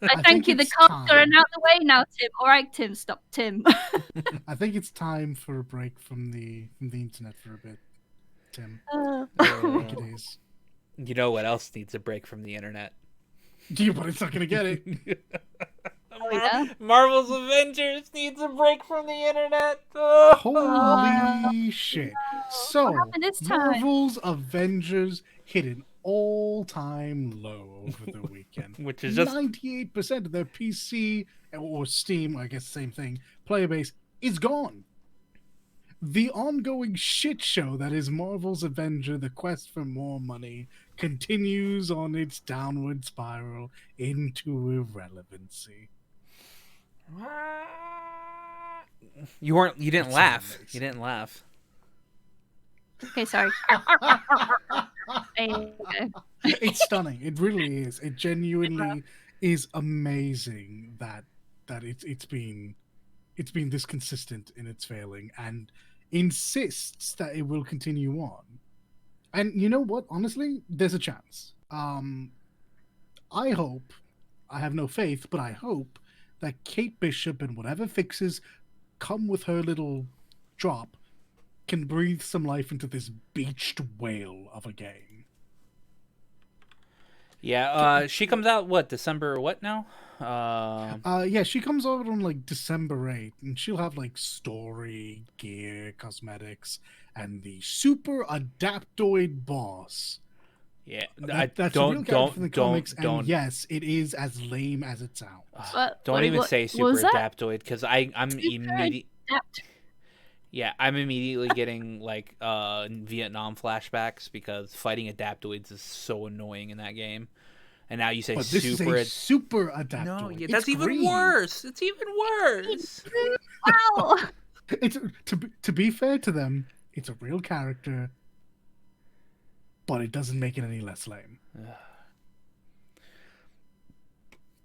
I thank you. The cops are out the way now, Tim. All right, Tim, stop, Tim. I think it's time for a break from the internet for a bit, Tim. Oh. I think it is. You know what else needs a break from the internet? But it's not gonna get it. Marvel's Avengers needs a break from the internet. Holy shit. So, what happened this time? Marvel's Avengers hit an all-time low over the weekend. Which is just 98% of their PC or Steam, I guess same thing, player base is gone. The ongoing shit show that is Marvel's Avenger, the quest for more money, continues on its downward spiral into irrelevancy. You didn't That's laugh. amazing. You didn't laugh. Okay, sorry. Okay. It's stunning. It really is. It genuinely is amazing that it's been this consistent in its failing and insists that it will continue on. And you know what? Honestly, there's a chance. I hope, I have no faith, but I hope that Kate Bishop and whatever fixes come with her little drop can breathe some life into this beached whale of a game. Yeah, she comes out, December what now? Yeah, she comes out on like December 8th, and she'll have like story, gear, cosmetics, and the super adaptoid boss. Yeah, that's a real character from the comics, and yes, it is as lame as it sounds. Don't even say super adaptoid, because I'm immediately. Yeah, I'm immediately getting like Vietnam flashbacks because fighting adaptoids is so annoying in that game, And now you say But this super. is a super adaptoid. No, yeah, It's that's even green. worse. It's even worse. Wow. It's to be fair to them, it's a real character, but it doesn't make it any less lame.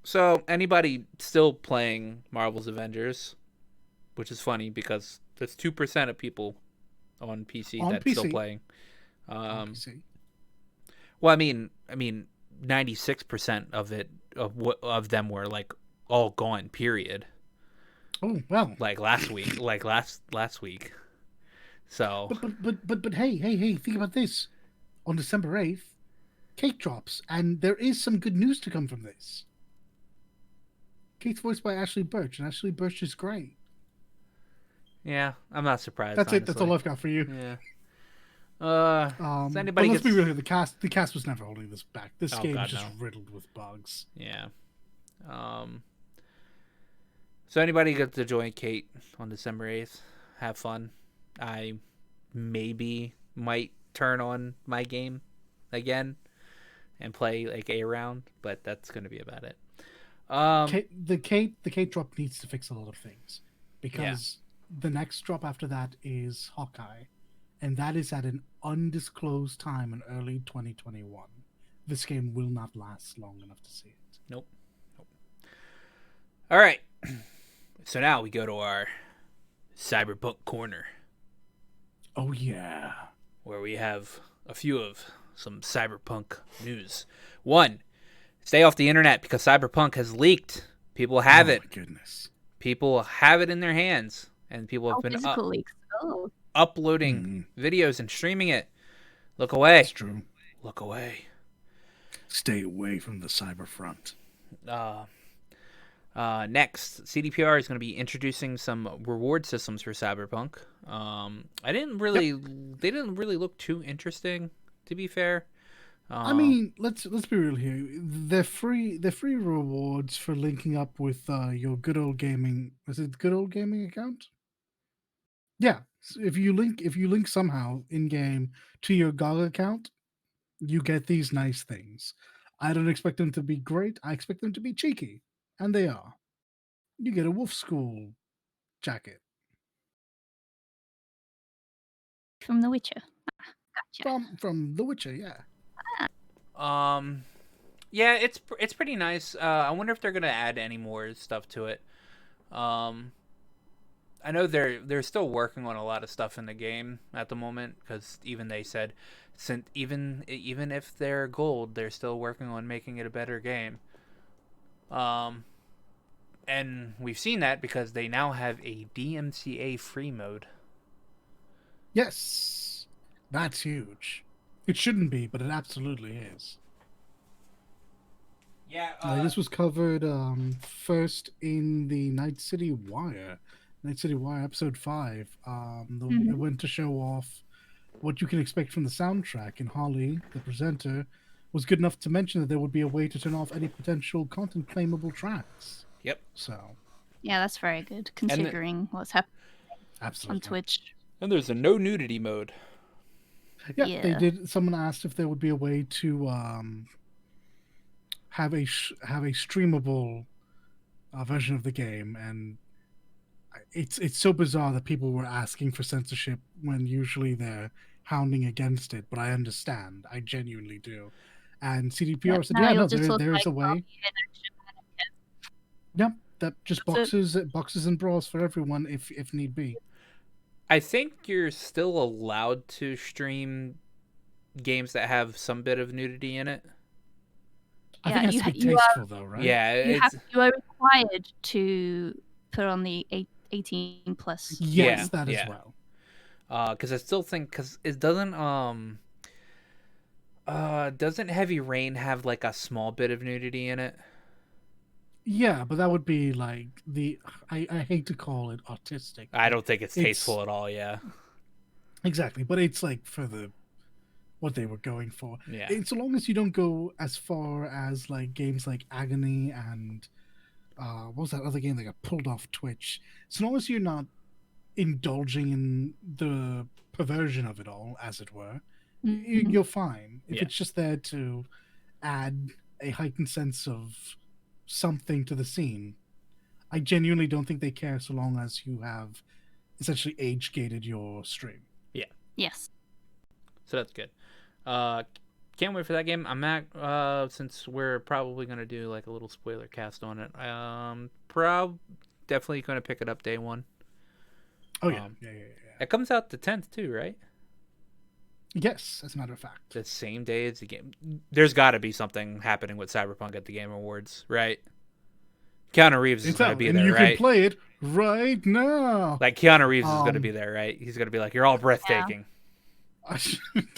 So, anybody still playing Marvel's Avengers, which is funny because there's 2% of people on PC On that's still PC. playing. On PC. Well, I mean, 96% of them were like all gone. Period. Oh well. Like last week, last week. So. But hey! Think about this. On December 8th, Kate drops, and there is some good news to come from this. Kate's voiced by Ashley Birch, and Ashley Birch is great. Yeah, I'm not surprised. That's honestly. it. That's all I've got for you. Yeah. Does But anybody let's get... be real here. The cast was never holding this back. This Oh, game God, is just no. riddled with bugs. Yeah. So anybody get to join Kate on December 8th? Have fun. I might turn on my game again and play like a round, but that's gonna be about it. The Kate drop needs to fix a lot of things because the next drop after that is Hawkeye, and that is at an undisclosed time in early 2021. This game will not last long enough to see it. Nope. All right. So now we go to our Cyberpunk corner. Oh yeah. Where we have a few of some Cyberpunk news. One, stay off the internet because Cyberpunk has leaked. People have it. Oh my goodness. People have it in their hands, and people have been Physical leaks. Oh. uploading videos and streaming it. Look away. It's true. Look away. Stay away from the cyberfront. Next, CDPR is going to be introducing some reward systems for Cyberpunk. They didn't really look too interesting, to be fair. I mean, let's be real here. They're free rewards for linking up with your good old gaming. Is it good old gaming account? Yeah. So if you link somehow in game to your GOG account, you get these nice things. I don't expect them to be great. I expect them to be cheeky, and they are. You get a Wolf School jacket From The Witcher. Gotcha. from The Witcher. Yeah. Yeah, it's pretty nice. I wonder if they're gonna add any more stuff to it. I know they're still working on a lot of stuff in the game at the moment because even they said, even if they're gold, they're still working on making it a better game. And we've seen that because they now have a DMCA free mode. Yes, that's huge. It shouldn't be, but it absolutely is. Yeah, This was covered first in the Night City Wire episode 5. It went to show off what you can expect from the soundtrack, and Holly, the presenter, was good enough to mention that there would be a way to turn off any potential content claimable tracks. Yep. So. Yeah, that's very good considering what's happening Absolutely. on Twitch. And there's a no nudity mode. Yeah, they did. Someone asked if there would be a way to have a streamable version of the game, and it's so bizarre that people were asking for censorship when usually they're hounding against it. But I understand. I genuinely do. And CDPR said, "Yeah, no, there's a way." Yeah, that just boxes and bras for everyone if need be. I think you're still allowed to stream games that have some bit of nudity in it. I think it has to be tasteful, though, right? Yeah, you are required to put on the 18 plus. Yes, that as well. Because I still think it doesn't Heavy Rain have like a small bit of nudity in it? Yeah, but that would be like I hate to call it autistic. I don't think it's tasteful at all. Yeah, exactly. But it's like for what they were going for. Yeah. And so long as you don't go as far as like games like Agony and what was that other game that got pulled off Twitch? So long as you're not indulging in the perversion of it all, as it were, you're fine. If it's just there to add a heightened sense of something to the scene. I genuinely don't think they care so long as you have essentially age gated your stream. Yeah. Yes. So that's good. Can't wait for that game. I'm at since we're probably gonna do like a little spoiler cast on it. Definitely gonna pick it up day one. Oh yeah, yeah. It comes out the 10th too, right? Yes, as a matter of fact. The same day as the game. There's got to be something happening with Cyberpunk at the Game Awards, right? Keanu Reeves is going to be and there, you right? can play it right now. Like Keanu Reeves is going to be there, right? He's going to be like, "You're all breathtaking."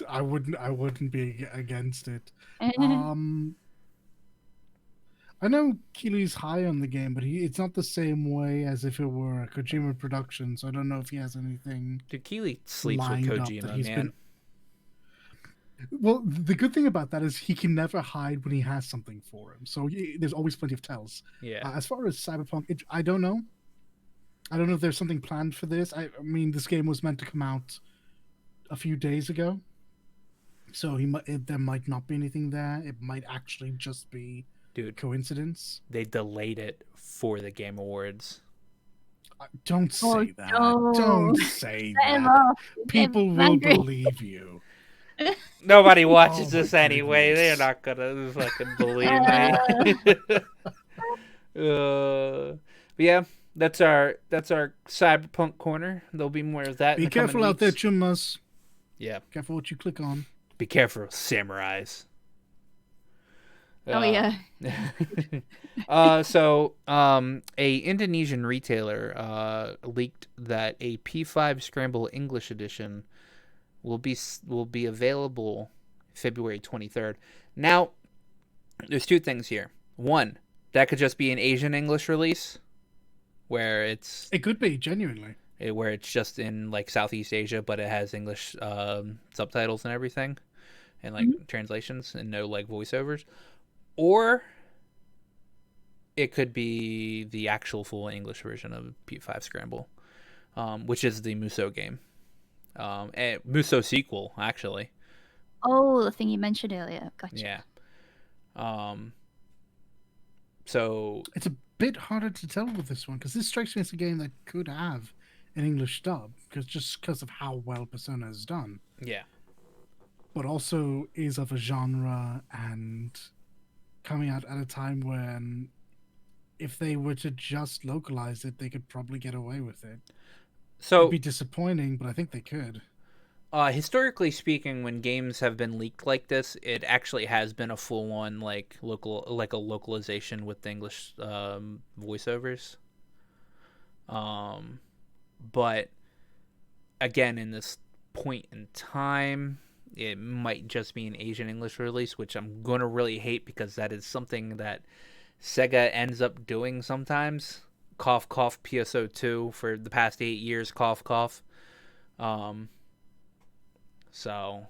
I wouldn't be against it. I know Keely's high on the game, but it's not the same way as if it were a Kojima production. So I don't know if he has anything. Dude, Keely sleeps with lined up Kojima, that he's man. Well, the good thing about that is he can never hide when he has something for him. So there's always plenty of tells. Yeah. As far as Cyberpunk, I don't know. I don't know if there's something planned for this. I mean, this game was meant to come out a few days ago, so there might not be anything there. It might actually just be coincidence. They delayed it for the Game Awards. Don't say that. No. Don't say that. People will believe you. Nobody watches this anyway. They're not gonna fucking believe me. But yeah, that's our Cyberpunk corner. There'll be more of that. Be careful out there, Chumas. Yeah. Careful what you click on. Be careful, samurais. Oh yeah. A Indonesian retailer leaked that a P5 Scramble English edition will be available February 23rd. Now, there's two things here. One, that could just be an Asian English release, where it could be genuinely where it's just in like Southeast Asia, but it has English subtitles and everything, and like translations and no like voiceovers, or it could be the actual full English version of P5 Scramble, which is the Muso game. And Muso sequel, actually. Oh, the thing you mentioned earlier. Gotcha. Yeah. So it's a bit harder to tell with this one because this strikes me as a game that could have an English dub because of how well Persona is done. Yeah. But also is of a genre and coming out at a time when if they were to just localize it, they could probably get away with it. So it'd be disappointing, but I think they could. Historically speaking, when games have been leaked like this, it actually has been a full-on like a localization with the English voiceovers. But again, in this point in time, it might just be an Asian English release, which I'm gonna really hate because that is something that Sega ends up doing sometimes. Cough, cough, PSO2 for the past 8 years. Cough, cough. So,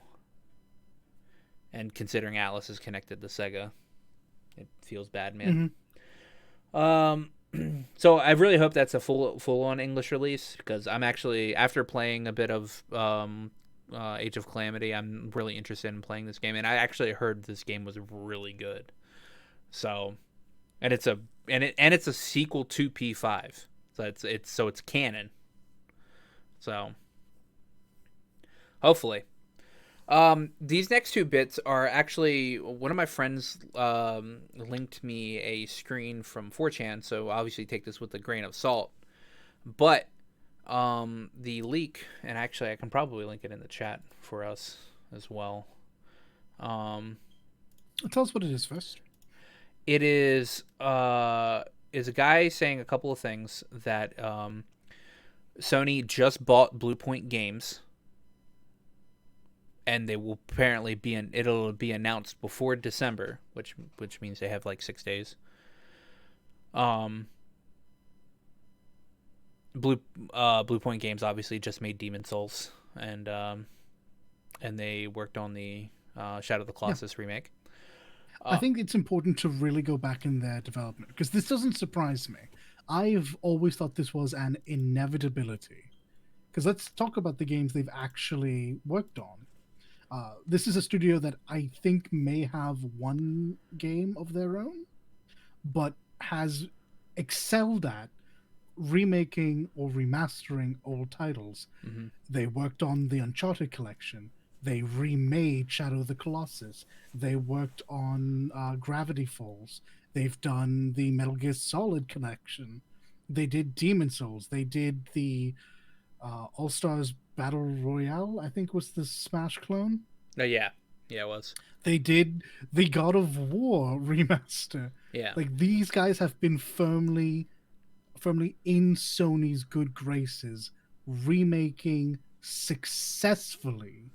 and considering Atlas is connected to Sega, it feels bad, man. So I really hope that's a full on English release because I'm actually, after playing a bit of Age of Calamity, I'm really interested in playing this game, and I actually heard this game was really good. And it's a sequel to P5, so it's canon. So hopefully, these next two bits are actually one of my friends linked me a screen from 4chan, so obviously take this with a grain of salt. But the leak, and actually I can probably link it in the chat for us as well. Tell us what it is first. It is a guy saying a couple of things that Sony just bought Bluepoint Games, and they will apparently it'll be announced before December, which means they have like 6 days. Bluepoint Games obviously just made Demon Souls, and they worked on the Shadow of the Colossus remake. I think it's important to really go back in their development because this doesn't surprise me. I've always thought this was an inevitability. Because let's talk about the games they've actually worked on. This is a studio that I think may have one game of their own, but has excelled at remaking or remastering old titles. Mm-hmm. They worked on the Uncharted collection. They remade Shadow of the Colossus. They worked on Gravity Falls. They've done the Metal Gear Solid collection. They did Demon Souls. They did the All Stars Battle Royale, I think was the Smash clone. Oh, yeah. Yeah, it was. They did the God of War remaster. Yeah. Like, these guys have been firmly in Sony's good graces, remaking successfully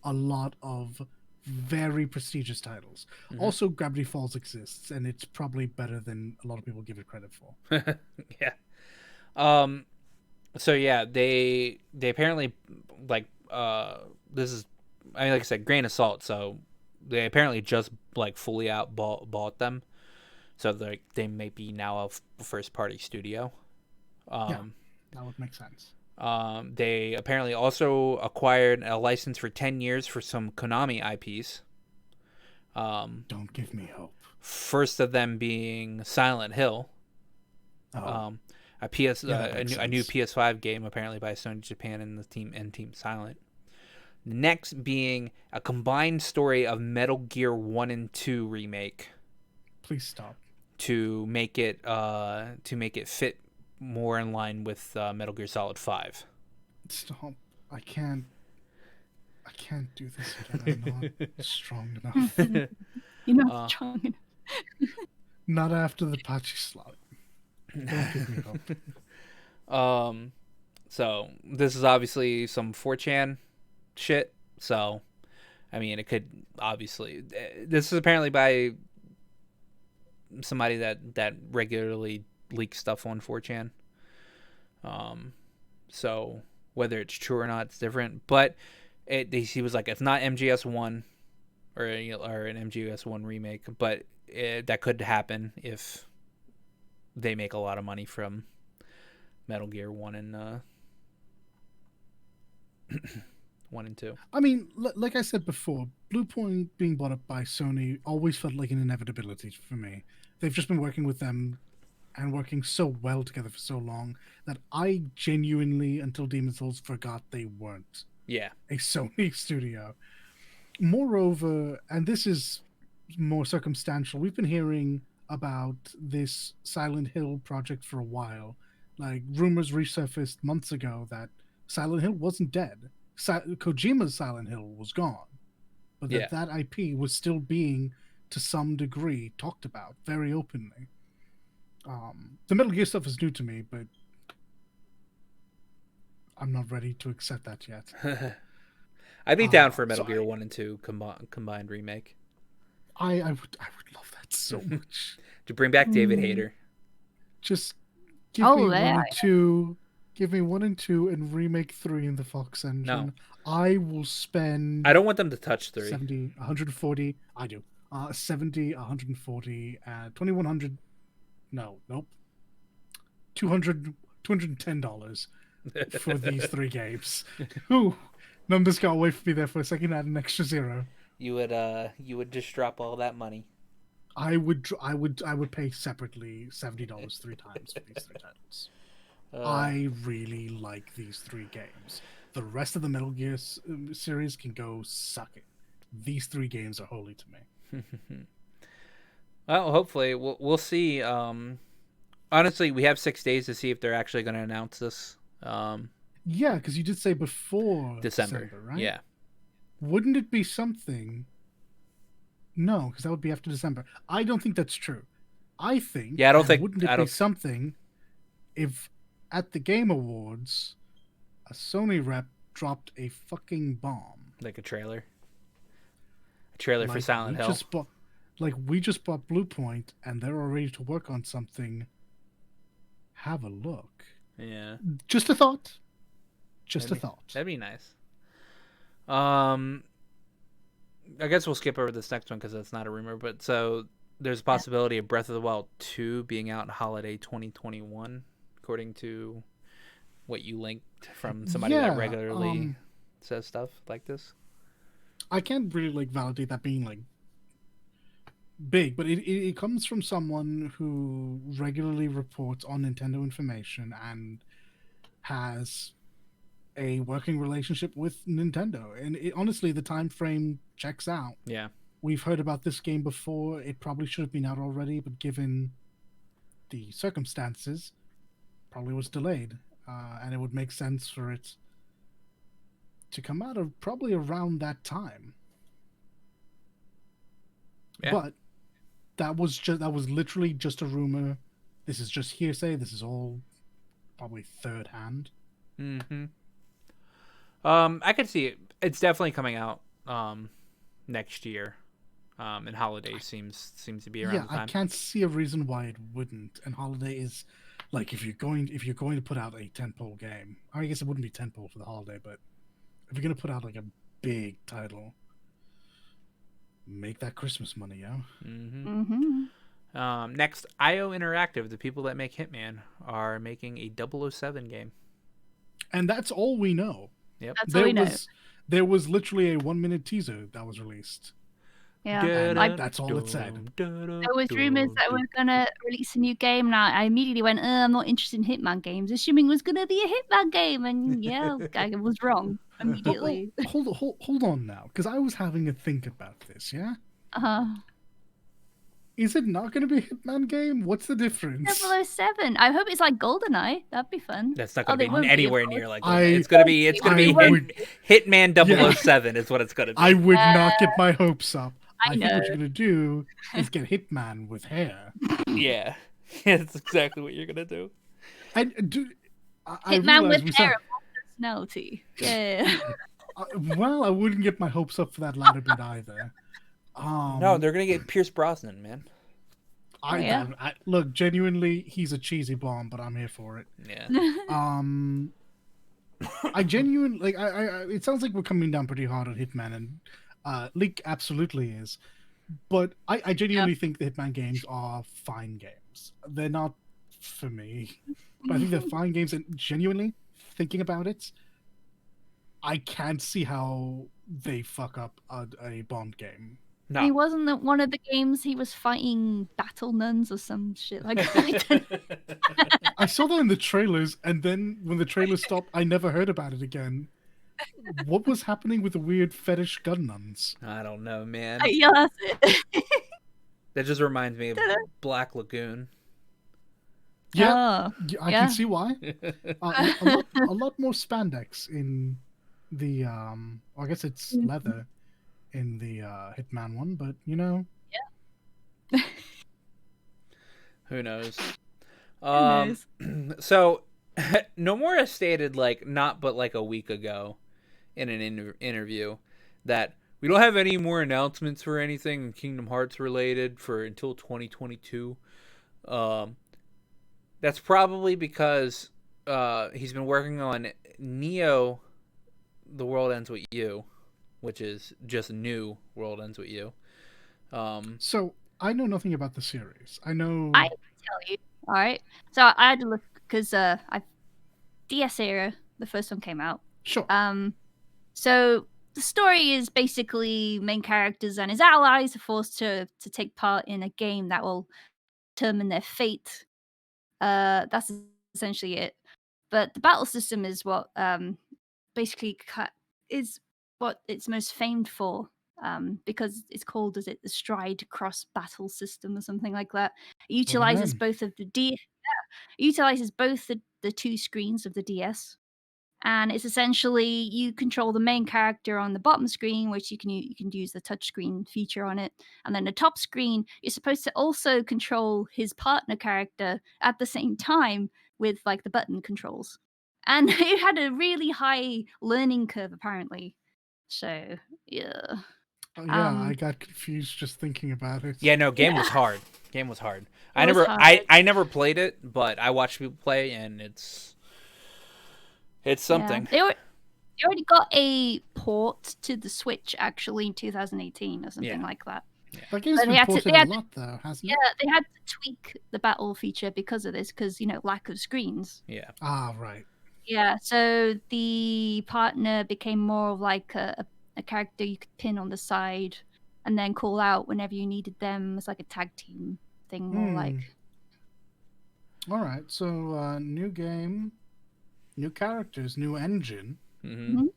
a lot of very prestigious titles. Mm-hmm. Also, Gravity Falls exists, and it's probably better than a lot of people give it credit for. Yeah. So yeah, they apparently, like, this is, I mean, like I said, grain of salt. So they apparently just like fully out bought them. So they may be now a first party studio. Yeah, that would make sense. They apparently also acquired a license for 10 years for some Konami IPs. Don't give me hope. First of them being Silent Hill. Oh. A new PS5 game apparently by Sony Japan and Team Silent. The next being a combined story of Metal Gear 1 and 2 remake. Please stop. To make it fit more in line with Metal Gear Solid 5. Stop. I can't do this again. I'm not strong enough. You're not strong enough. Not after the patchy slot. Don't give me hope. So this is obviously some 4chan shit. So, I mean, it could obviously. This is apparently by somebody that regularly leaks stuff on 4chan. So whether it's true or not, it's different. But he was like, it's not MGS1 or an MGS1 remake, but that could happen if they make a lot of money from Metal Gear 1 and 1 and 2. I mean, like I said before, Bluepoint being bought up by Sony always felt like an inevitability for me. They've just been working with them and working so well together for so long that I genuinely, until Demon's Souls, forgot they weren't a Sony studio. Moreover, and this is more circumstantial, we've been hearing about this Silent Hill project for a while. Like, rumors resurfaced months ago that Silent Hill wasn't dead. Kojima's Silent Hill was gone, but that IP was still being, to some degree, talked about very openly. The Metal Gear stuff is new to me, but I'm not ready to accept that yet. I'd be down for Metal Gear 1 and 2 combined remake. I would love that so much. To bring back David Hayter. Just give me 1 and 2. Give me 1 and 2 and remake 3 in the Fox engine. No. I will spend... I don't want them to touch 3. 70, 140. I do. 70, 140, 2100. Nope. $210 for these 3 games. Ooh, numbers got away from me there for a second. Add an extra 0. You would just drop all that money. I would pay separately $70 3 times for these 3 titles. I really like these 3 games. The rest of the Metal Gear series can go suck it. These 3 games are holy to me. Well, hopefully we'll see. Honestly, we have 6 days to see if they're actually going to announce this. Yeah, because you did say before December, right? Yeah. Wouldn't it be something? No, because that would be after December. I don't think that's true. I think. Yeah, I don't think. Wouldn't it be something if at the Game Awards a Sony rep dropped a fucking bomb, like a trailer? A trailer for Silent Hill. We just bought Bluepoint, and they're all ready to work on something. Have a look. Yeah. Just a thought. A thought. That'd be nice. I guess we'll skip over this next one because it's not a rumor. But so there's a possibility of Breath of the Wild 2 being out in holiday 2021, according to what you linked from somebody that regularly says stuff like this. I can't really like validate that being like big, but it comes from someone who regularly reports on Nintendo information and has a working relationship with Nintendo. And honestly, the time frame checks out. Yeah. We've heard about this game before. It probably should have been out already, but given the circumstances, probably was delayed. And it would make sense for it to come out of probably around that time. Yeah. But that was literally just a rumor. This is just hearsay. This is all probably third hand. Mm-hmm. I could see it. It's definitely coming out next year. And holiday seems to be around the time. I can't see a reason why it wouldn't. And holiday is like if you're going to put out a tentpole game. I guess it wouldn't be tentpole for the holiday, but if you're going to put out like a big title, make that Christmas money, yo. Mm-hmm. Next, IO Interactive, the people that make Hitman, are making a 007 game. And that's all we know. Yep. That's all we know. There was literally a 1-minute teaser that was released. Yeah, And that's all it said. there was rumors that we're gonna release a new game, and I immediately went, I'm not interested in Hitman games, assuming it was gonna be a Hitman game, and yeah, I was wrong immediately. Hold on now, because I was having a think about this. Yeah, Uh-huh. is it not going to be a Hitman game? What's the difference? 007. I hope it's like GoldenEye. That'd be fun. That's not going to won't be be, anywhere of course. near like it's going to be Hitman 007 is what it's going to be. I would not get my hopes up. I think know. what you're going to do is get Hitman with hair. Yeah, that's exactly what you're going to do. I Hitman with hair and personality. Yeah. Well, I wouldn't get my hopes up for that latter bit either. No, they're going to get Pierce Brosnan, man. Look, genuinely, he's a cheesy bomb, but I'm here for it. Yeah. I genuinely it sounds like we're coming down pretty hard on Hitman, and Leak absolutely is. But I genuinely think the Hitman games are fine games. They're not for me, but I think they're fine games. And genuinely thinking about it, I can't see how they fuck up a Bond game. No. He wasn't one of the games he was fighting battle nuns or some shit like that. I saw that in the trailers, and then when the trailers stopped, I never heard about it again. What was happening with the weird fetish gun nuns? I don't know, man. Yeah, that's it. That just reminds me of Black Lagoon. Yeah, Oh, I can see why. A lot more spandex in the I guess it's leather in the Hitman one, but you know. Yeah. Who knows? Who knows? So Nomura stated not but a week ago in an interview that we don't have any more announcements for anything Kingdom Hearts related until 2022. That's probably because he's been working on Neo The World Ends With You, which is just New World Ends With You. So I know nothing about the series. I know. I can tell you. All right. So I had to look because DS era, the first one came out. Sure. So the story is basically main characters and his allies are forced to take part in a game that will determine their fate. That's essentially it. But the battle system is what basically is what it's most famed for. Because it's called, the Stride Cross Battle System or something like that. It utilizes both of the utilizes both the two screens of the DS, and it's essentially you control the main character on the bottom screen, which you can use the touchscreen feature on it, and then the top screen you're supposed to also control his partner character at the same time with the button controls, and it had a really high learning curve apparently. So yeah. I got confused just thinking about it. Yeah, no, game was hard. I never played it, but I watched people play, and it's something. Yeah. They already got a port to the Switch actually in 2018 or something like that. Yeah. That game's been ported a lot though, hasn't it? Yeah, they had to tweak the battle feature because of this, because lack of screens. Yeah. Ah, right. Yeah, so the partner became more of a character you could pin on the side and then call out whenever you needed them. It's like a tag team thing, more like. All right, so new game, new characters, new engine,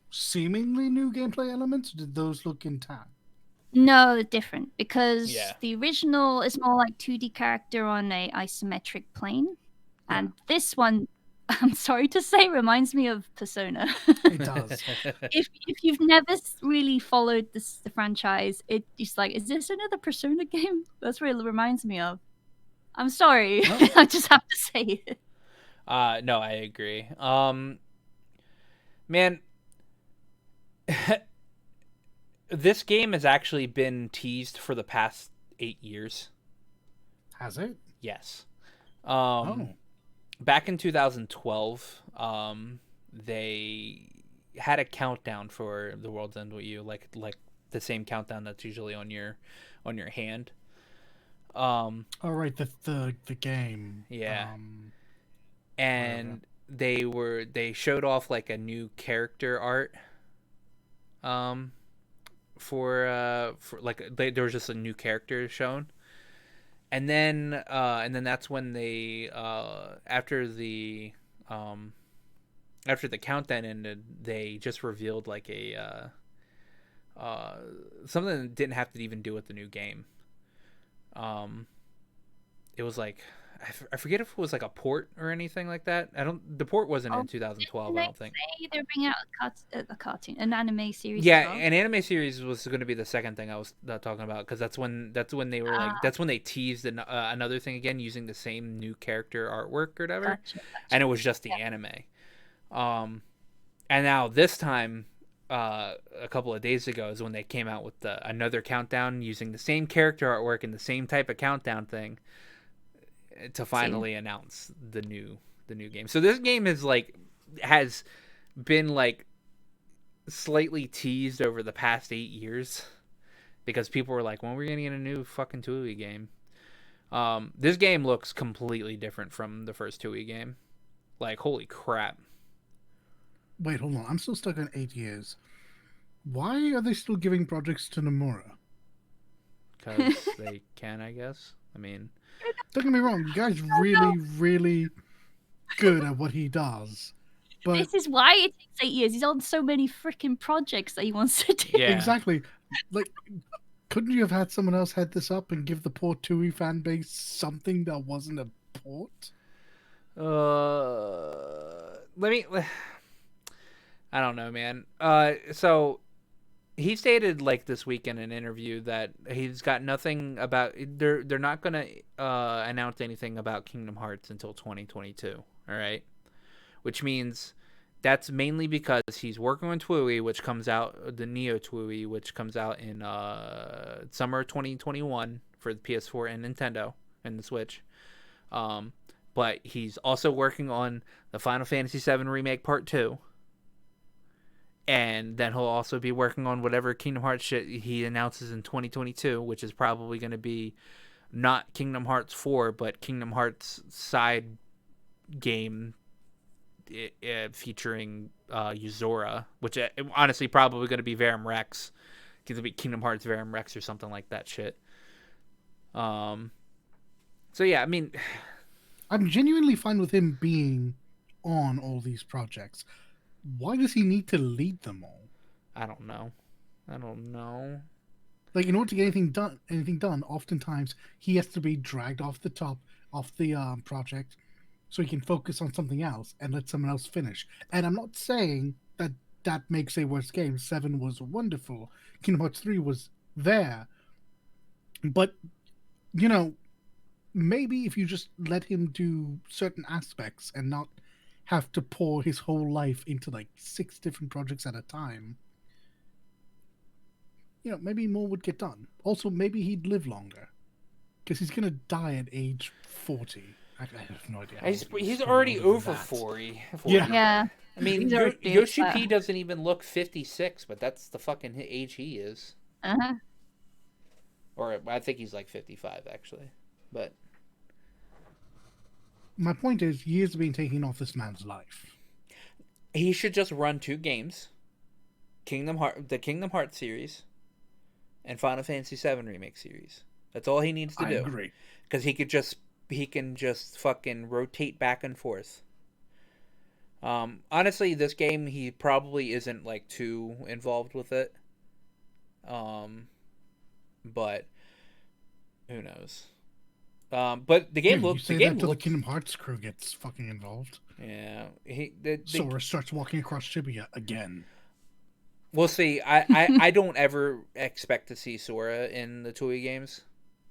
seemingly new gameplay elements. Did those look intact? No, they're different because Yeah. the original is more like 2D character on a isometric plane, and this one, I'm sorry to say, reminds me of Persona. It does. If you've never really followed the franchise, it's like, is this another Persona game? That's what it reminds me of. I'm sorry, No. I just have to say it. No, I agree. Man, this game has actually been teased for the past 8 years. Has it? Yes. Oh. Back in 2012, they had a countdown for The World's End with You, like the same countdown that's usually on your hand. Oh right, the game. Yeah. And they showed off like a new character art. For like there was just a new character shown. And then that's when they after the countdown ended, they just revealed like a something that didn't have to even do with the new game. It was like I forget if it was like a port or anything like that. The port wasn't in 2012. I don't think. They're bringing out a cartoon, an anime series. Yeah, as well. an anime series was going to be the second thing I was talking about, because that's when they were like that's when they teased another thing again using the same new character artwork or whatever, and it was just the anime. And now this time, a couple of days ago is when they came out with another countdown using the same character artwork and the same type of countdown thing to finally announce the new game. So this game has been like slightly teased over the past 8 years because people were like, when are we gonna get a new fucking Tui game? This game looks completely different from the first Tui game. Like, holy crap. Wait, hold on. I'm still stuck on 8 years. Why are they still giving projects to Nomura? Because they can, I guess. I mean, don't get me wrong. You guys really, really good at what he does. But this is why it takes 8 years. He's on so many freaking projects that he wants to do. Yeah. Exactly. Like, couldn't you have had someone else head this up and give the poor Tui fan base something that wasn't a port? I don't know, man. So he stated like this week in an interview that he's got nothing about. They're not gonna announce anything about Kingdom Hearts until 2022. All right, which means that's mainly because he's working on Tui, which comes out the Neo Tui, which comes out in summer 2021 for the PS4 and Nintendo and the Switch. But he's also working on the Final Fantasy VII Remake Part 2. And then he'll also be working on whatever Kingdom Hearts shit he announces in 2022, which is probably going to be not Kingdom Hearts 4, but Kingdom Hearts side game featuring Yuzora, which honestly probably going to be Verum Rex. It's going to be Kingdom Hearts Verum Rex or something like that shit. So yeah, I mean, I'm genuinely fine with him being on all these projects. Why does he need to lead them all? I don't know. Like, in order to get anything done, oftentimes he has to be dragged off the project so he can focus on something else and let someone else finish. And I'm not saying that makes a worse game. 7 was wonderful. Kingdom Hearts 3 was there. But, you know, maybe if you just let him do certain aspects and not have to pour his whole life into like 6 different projects at a time, you know, maybe more would get done. Also, maybe he'd live longer, because he's gonna die at age 40. I have no idea. He's already over 40. Yeah. I mean, Yoshi P doesn't even look 56, but that's the fucking age he is. Or I think he's like 55 actually, but. My point is, years have been taken off this man's life. He should just run 2 games the Kingdom Hearts series, and Final Fantasy VII Remake series. That's all he needs to I do. agree. Because he can just fucking rotate back and forth. Honestly, this game he probably isn't like too involved with it. But who knows? But Yeah, you say the that game until the looks. Kingdom Hearts crew gets fucking involved. Yeah, Sora starts walking across Shibuya again. we'll see. I don't ever expect to see Sora in the Toei games,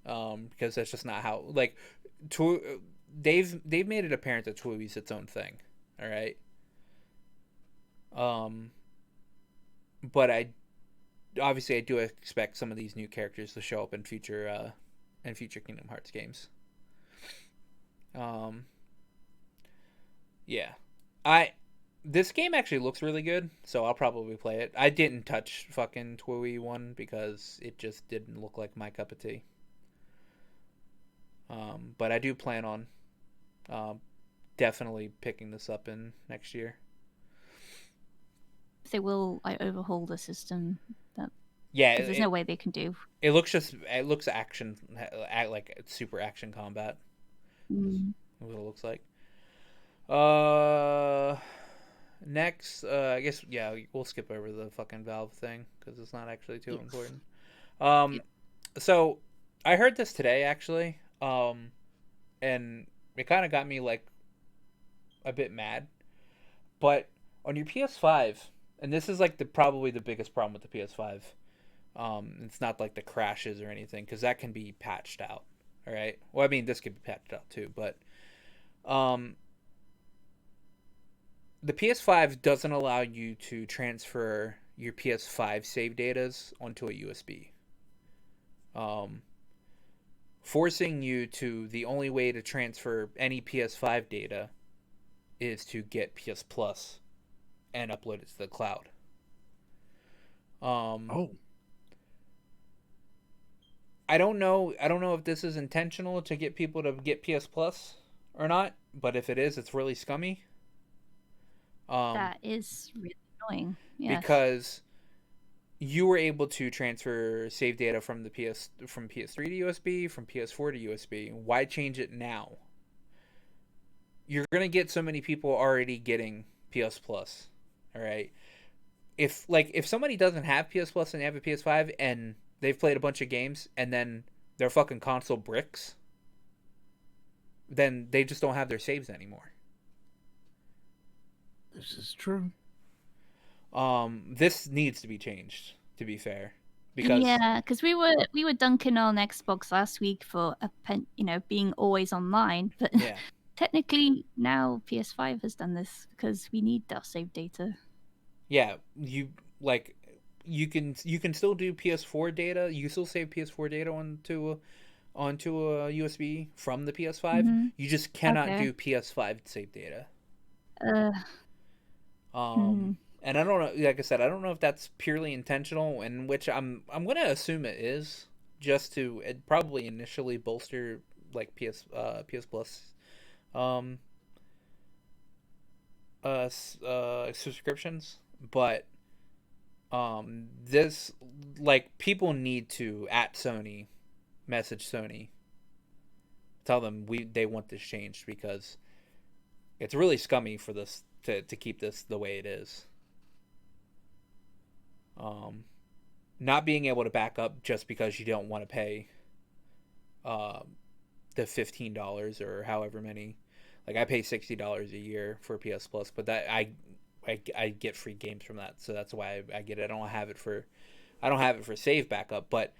because that's just not how like, they've made it apparent that Toei's its own thing. All right. Um, but I do expect some of these new characters to show up in future Kingdom Hearts games. Um, yeah, I this game actually looks really good, so I'll probably play it. I didn't touch fucking Toei one because it just didn't look like my cup of tea. But I do plan on um, definitely picking this up in next year. They will overhaul the system, Yeah, because there's no way they can do. it looks action, like super action combat. Mm. What it looks like. Uh, Next, I guess we'll skip over the fucking Valve thing because it's not actually too important. Yeah. So I heard this today actually, and it kind of got me like a bit mad. But on your PS5, and this is like probably the biggest problem with the PS5. It's not like the crashes or anything because that can be patched out. All right. Well, I mean, this could be patched out too, but um, the PS5 doesn't allow you to transfer your PS5 save datas onto a USB. Um, Forcing you to the only way to transfer any PS5 data is to get PS Plus and upload it to the cloud. Oh, I don't know. I don't know if this is intentional to get people to get PS Plus or not. But if it is, it's really scummy. That is really annoying. Yes. Because you were able to transfer save data from from PS3 to USB, from PS4 to USB. Why change it now? You're gonna get so many people already getting PS Plus. All right. If somebody doesn't have PS Plus and they have a PS5 and they've played a bunch of games and then their fucking console bricks, then they just don't have their saves anymore. this is true. This needs to be changed. To be fair, because Yeah, because we were dunking on Xbox last week for being always online, but yeah, technically now PS5 has done this because we need our save data. yeah, like you can still do PS4 data. You still save PS4 data onto a USB from the PS5. Mm-hmm. You just cannot Okay. do PS5 save data. Uh, And I don't know. Like I said, I don't know if that's purely intentional, and which I'm gonna assume it is, just to probably initially bolster like PS Plus, um, subscriptions. But this like people need to at Sony message Sony, tell them they want this changed because it's really scummy for this to keep this the way it is. Not being able to back up just because you don't want to pay the $15 or however many. Like I pay $60 a year for PS Plus, but that I get free games from that, so that's why I get it. I don't have it for save backup, but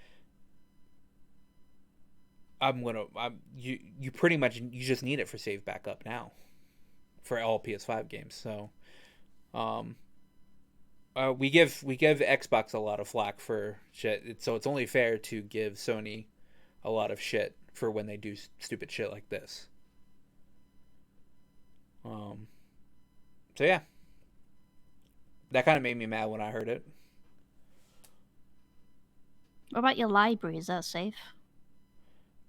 you pretty much you just need it for save backup now for all PS5 games. So we give Xbox a lot of flack for shit, so it's only fair to give Sony a lot of shit for when they do stupid shit like this. So yeah, that kind of made me mad when I heard it. what about your library? Is that safe?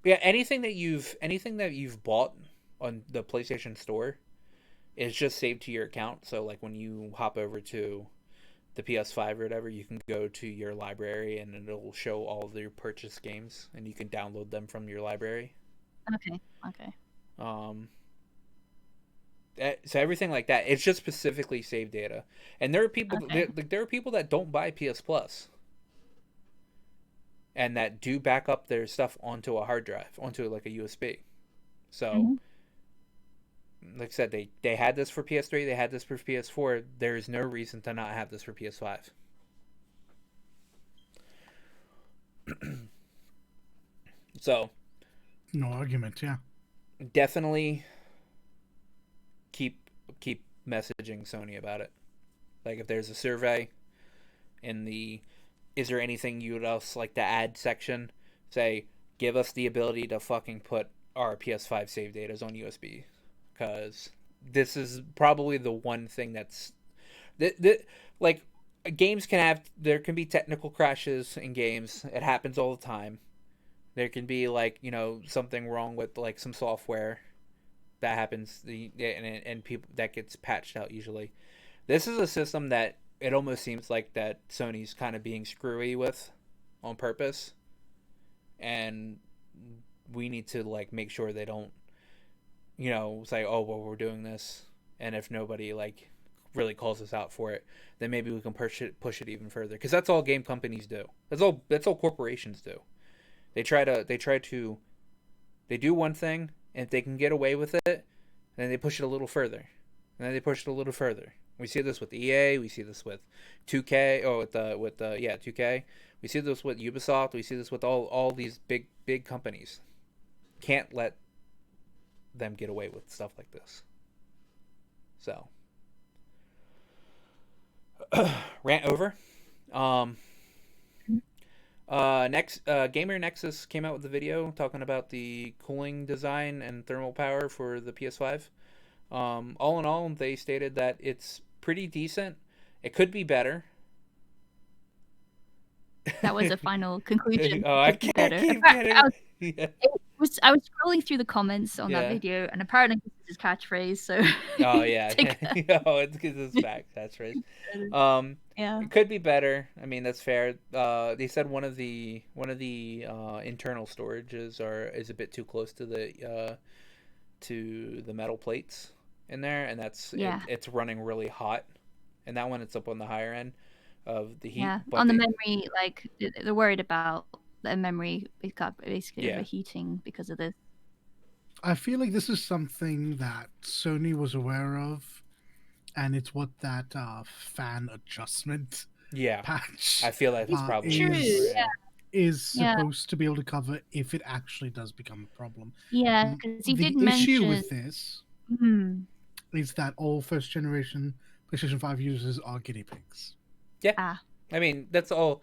Yeah, anything that you've bought on the PlayStation Store is just saved to your account. So like when you hop over to the PS5 or whatever, you can go to your library and it'll show all of your purchased games, and you can download them from your library. Okay. Um, so everything like that, it's just specifically save data. And there are people, there are people that don't buy PS Plus, and that do back up their stuff onto a hard drive, onto like a USB. So, like I said, they had this for PS3, they had this for PS4. There's no reason to not have this for PS5. So, no argument. Yeah, definitely keep messaging Sony about it. Like, if there's a survey in the "is there anything you would else like to add" section, say, give us the ability to fucking put our PS5 save datas on USB, because this is probably the one thing that's like, games can have, there can be technical crashes in games. It happens all the time. There can be, like, you know, something wrong with like some software that happens, and people, that gets patched out usually. This is a system that it almost seems like that Sony's kind of being screwy with on purpose, and we need to like make sure they don't, you know, say, oh well, we're doing this, and if nobody like really calls us out for it, then maybe we can push it even further, because that's all game companies do. That's all corporations do. They do one thing, and if they can get away with it, then they push it a little further, and then they push it a little further. We see this with EA. We see this with 2K. Oh, with 2K. We see this with Ubisoft. We see this with all these big companies. Can't let them get away with stuff like this. So, rant over. Next, Gamer Nexus came out with a video talking about the cooling design and thermal power for the PS5. All in all, they stated that it's pretty decent. It could be better. That was a final conclusion. Oh, I Keep can't better. keep getting it. I was scrolling through the comments on that Yeah. video, and apparently this is his catchphase. So Oh yeah, take oh, it's because it's fact. That's right. yeah. It could be better. I mean, that's fair. They said one of the internal storages is a bit too close to the metal plates in there, and that's it's running really hot. And that one, it's up on the higher end of the heat. Yeah, but on the memory, like they're worried about the memory. It got basically Yeah. overheating because of this. I feel like this is something that Sony was aware of, and it's what that fan adjustment Yeah, patch I feel like it's probably True, yeah. is Yeah. supposed to be able to cover if it actually does become a problem. Yeah, because he The did issue mention. with this is that all first generation PlayStation 5 users are guinea pigs. Yeah. Ah. I mean, that's all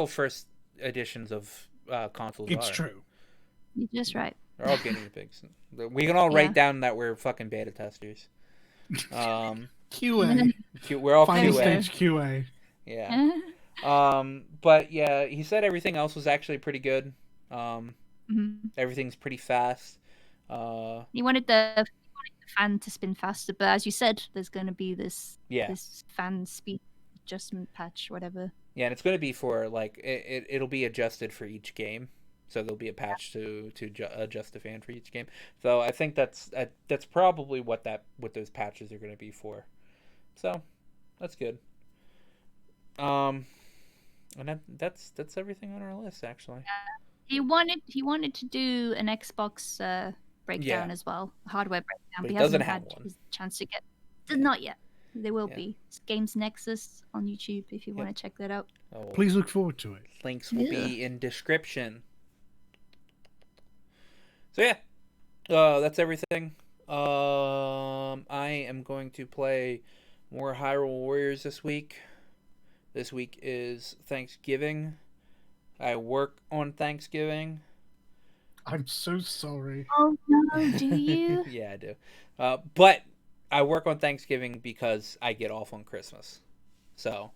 first editions of consoles It's are. true. You're just right. They're all guinea pigs. We can all write down that we're fucking beta testers. QA. We're all Final QA. stage QA. Yeah. But yeah, he said everything else was actually pretty good. Everything's pretty fast. He wanted the fan to spin faster, but as you said, there's going to be this fan speed adjustment patch, whatever. Yeah, and it's going to be for like it'll be adjusted for each game. So there'll be a patch to adjust the fan for each game. So I think that's probably what those patches are going to be for. So that's good. And that's everything on our list, actually. He wanted to do an Xbox breakdown as well, hardware breakdown, But he he hasn't doesn't have had one. his chance to get. Not yet. There will be. It's Games Nexus on YouTube if you want to check that out. Oh, Please look forward to it. Links will be in description. So yeah, that's everything. I am going to play more Hyrule Warriors this week. This week is Thanksgiving. I work on Thanksgiving. I'm so sorry. Oh no, do you? Yeah, I do. But I work on Thanksgiving because I get off on Christmas. So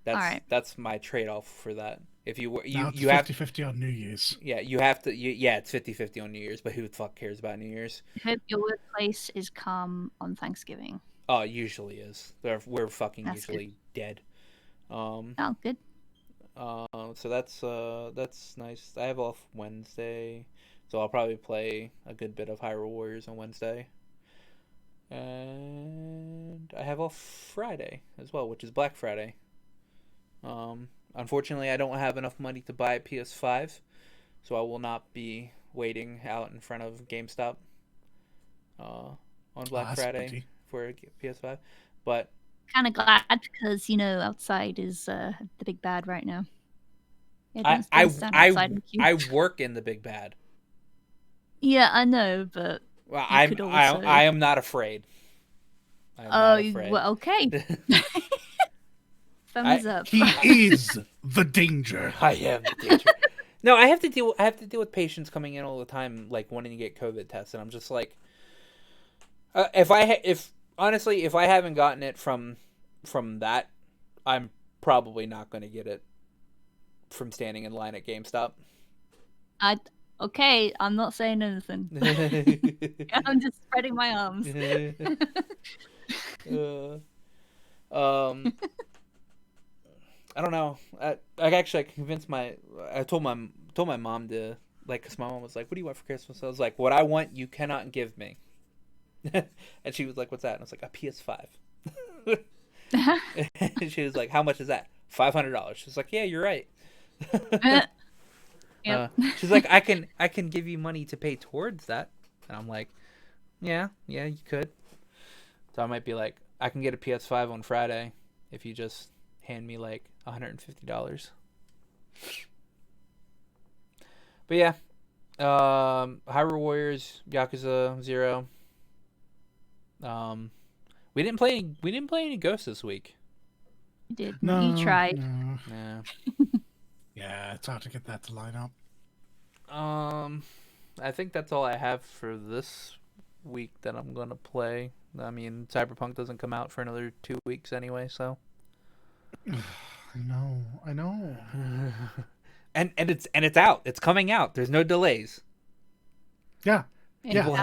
that's my trade-off for that. If you it's you have 50-50 on New Year's. Yeah, you have to. Yeah, it's 50-50 on New Year's. But who the fuck cares about New Year's? I hope your workplace is calm on Thanksgiving. Oh, it usually is. We're fucking That's usually good. dead. Oh, good. So that's nice. I have off Wednesday, so I'll probably play a good bit of Hyrule Warriors on Wednesday. And I have off Friday as well, which is Black Friday. Unfortunately, I don't have enough money to buy a PS5, so I will not be waiting out in front of GameStop on Black Friday for a PS5. But Kind of glad because outside is the big bad right now. Everyone's gonna stand outside and queue. I work in the big bad. Yeah, I know, but Well, you could also... I am not afraid. Well, okay. Thumbs up. He is the danger. I am the danger. No, I have to deal with patients coming in all the time, like wanting to get COVID tests, and I'm just like, if I haven't gotten it from that, I'm probably not going to get it from standing in line at GameStop. Okay, I'm not saying anything. I'm just spreading my arms. I don't know. I convinced I told my mom to, like, because my mom was like, "What do you want for Christmas?" I was like, "What I want, you cannot give me." And she was like, "What's that?" And I was like, "A PS5." And she was like, "How much is that?" $500. She's like, "Yeah, you're right." Yep. She's like, I can give you money to pay towards that. And I'm like, yeah, you could. So I might be like, I can get a PS5 on Friday if you just hand me like $150. But yeah, Hyrule Warriors, Yakuza 0. We didn't play any Ghosts this week. You did. No, you tried. No. Yeah. Yeah, it's hard to get that to line up. I think that's all I have for this week that I'm gonna play. I mean, Cyberpunk doesn't come out for another 2 weeks anyway, so. I know. and it's out. It's coming out. There's no delays. Yeah.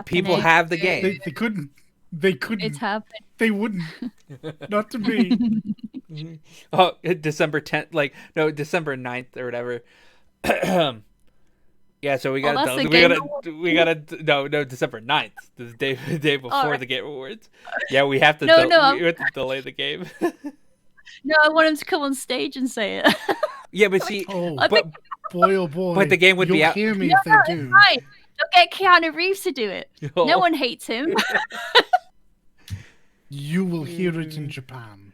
People have the game. They couldn't. It's happening. They wouldn't. Not to me. Oh, December 10th, December 9th or whatever. Yeah, so we gotta December 9th, the day before the Game Awards. Yeah, we have to we have to delay the game. No, I want him to come on stage and say it. Yeah, but see, boy, oh boy. But the game would be out. Hear me if they do. Right. Don't get Keanu Reeves to do it. Oh. No one hates him. You will hear it in Japan.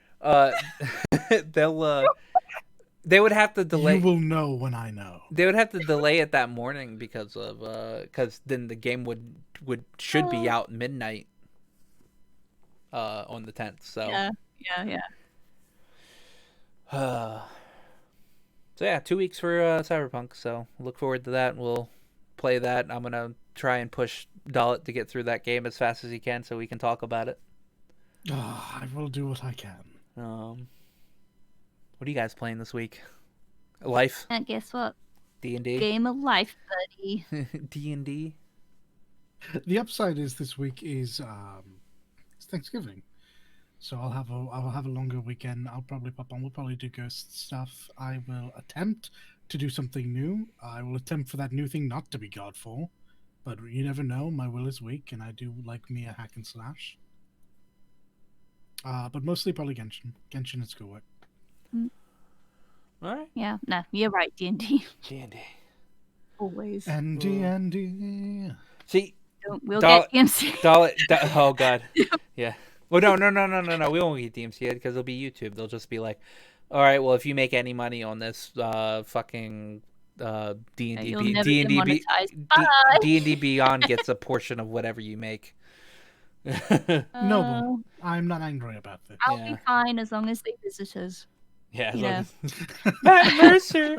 They would have to delay. You will know when I know. They would have to delay it that morning because then the game should be out midnight on the 10th. So yeah. So yeah, 2 weeks for Cyberpunk. So look forward to that. We'll play that. I'm gonna try and push Dalit to get through that game as fast as he can so we can talk about it. I will do what I can. What are you guys playing this week? Life? And guess what? D&D? Game of life, buddy. D&D? The upside is this week is it's Thanksgiving. So I'll have a longer weekend. I'll probably pop on. We'll probably do ghost stuff. I will attempt to do something new. I will attempt for that new thing not to be Godfall. But you never know. My will is weak, and I do like me a hack and slash. But mostly probably Genshin. Genshin and schoolwork. All right. Yeah, no, you're right, D&D. D&D. Always. D&D. See, we'll get DMC. Oh, God. Yeah. Well, no. We won't get DMC because it'll be YouTube. They'll just be like, all right, well, if you make any money on this fucking D&D Beyond gets a portion of whatever you make. No, I'm not angry about this. I'll be fine as long as they visit us. Yeah. Matt Mercer.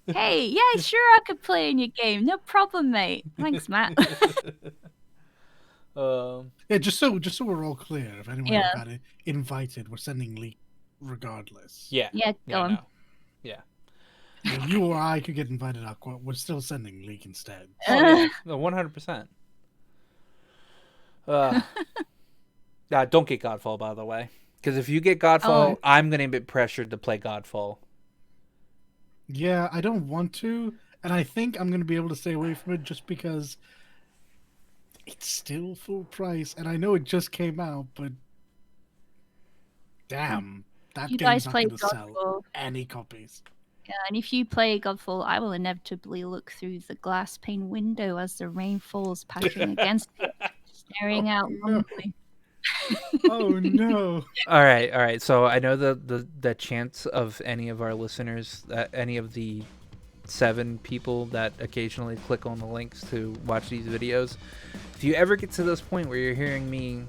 Hey, yeah, sure, I could play in your game. No problem, mate. Thanks, Matt. Yeah, just so we're all clear, if anyone got invited, we're sending leak regardless. Yeah. Yeah, go on. No. Yeah. If you or I could get invited, we're still sending leak instead. Oh, yeah. 100%. Don't get Godfall, by the way. Because if you get Godfall, I'm going to be pressured to play Godfall. Yeah, I don't want to, and I think I'm going to be able to stay away from it just because it's still full price, and I know it just came out, but damn, that You game's guys not play going to sell Godfall. any copies. Yeah, and if you play Godfall, I will inevitably look through the glass pane window as the rain falls, patching against it, staring out no. longingly. Oh no! All right. So I know the chance of any of our listeners, any of the 7 people that occasionally click on the links to watch these videos. If you ever get to this point where you're hearing me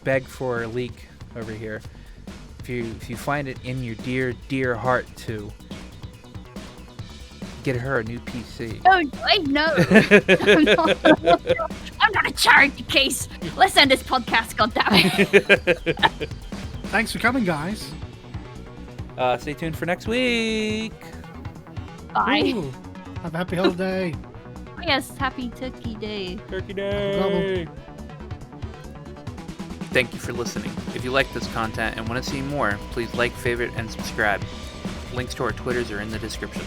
beg for a leak over here, if you find it in your dear heart to get her a new PC. Oh, I know. I'm not a charity case. Let's end this podcast, goddammit. Thanks for coming, guys. Stay tuned for next week. Bye. Ooh, have a happy holiday. Yes, happy Turkey Day. Turkey Day. Thank you for listening. If you like this content and want to see more, please like, favorite, and subscribe. Links to our Twitters are in the description.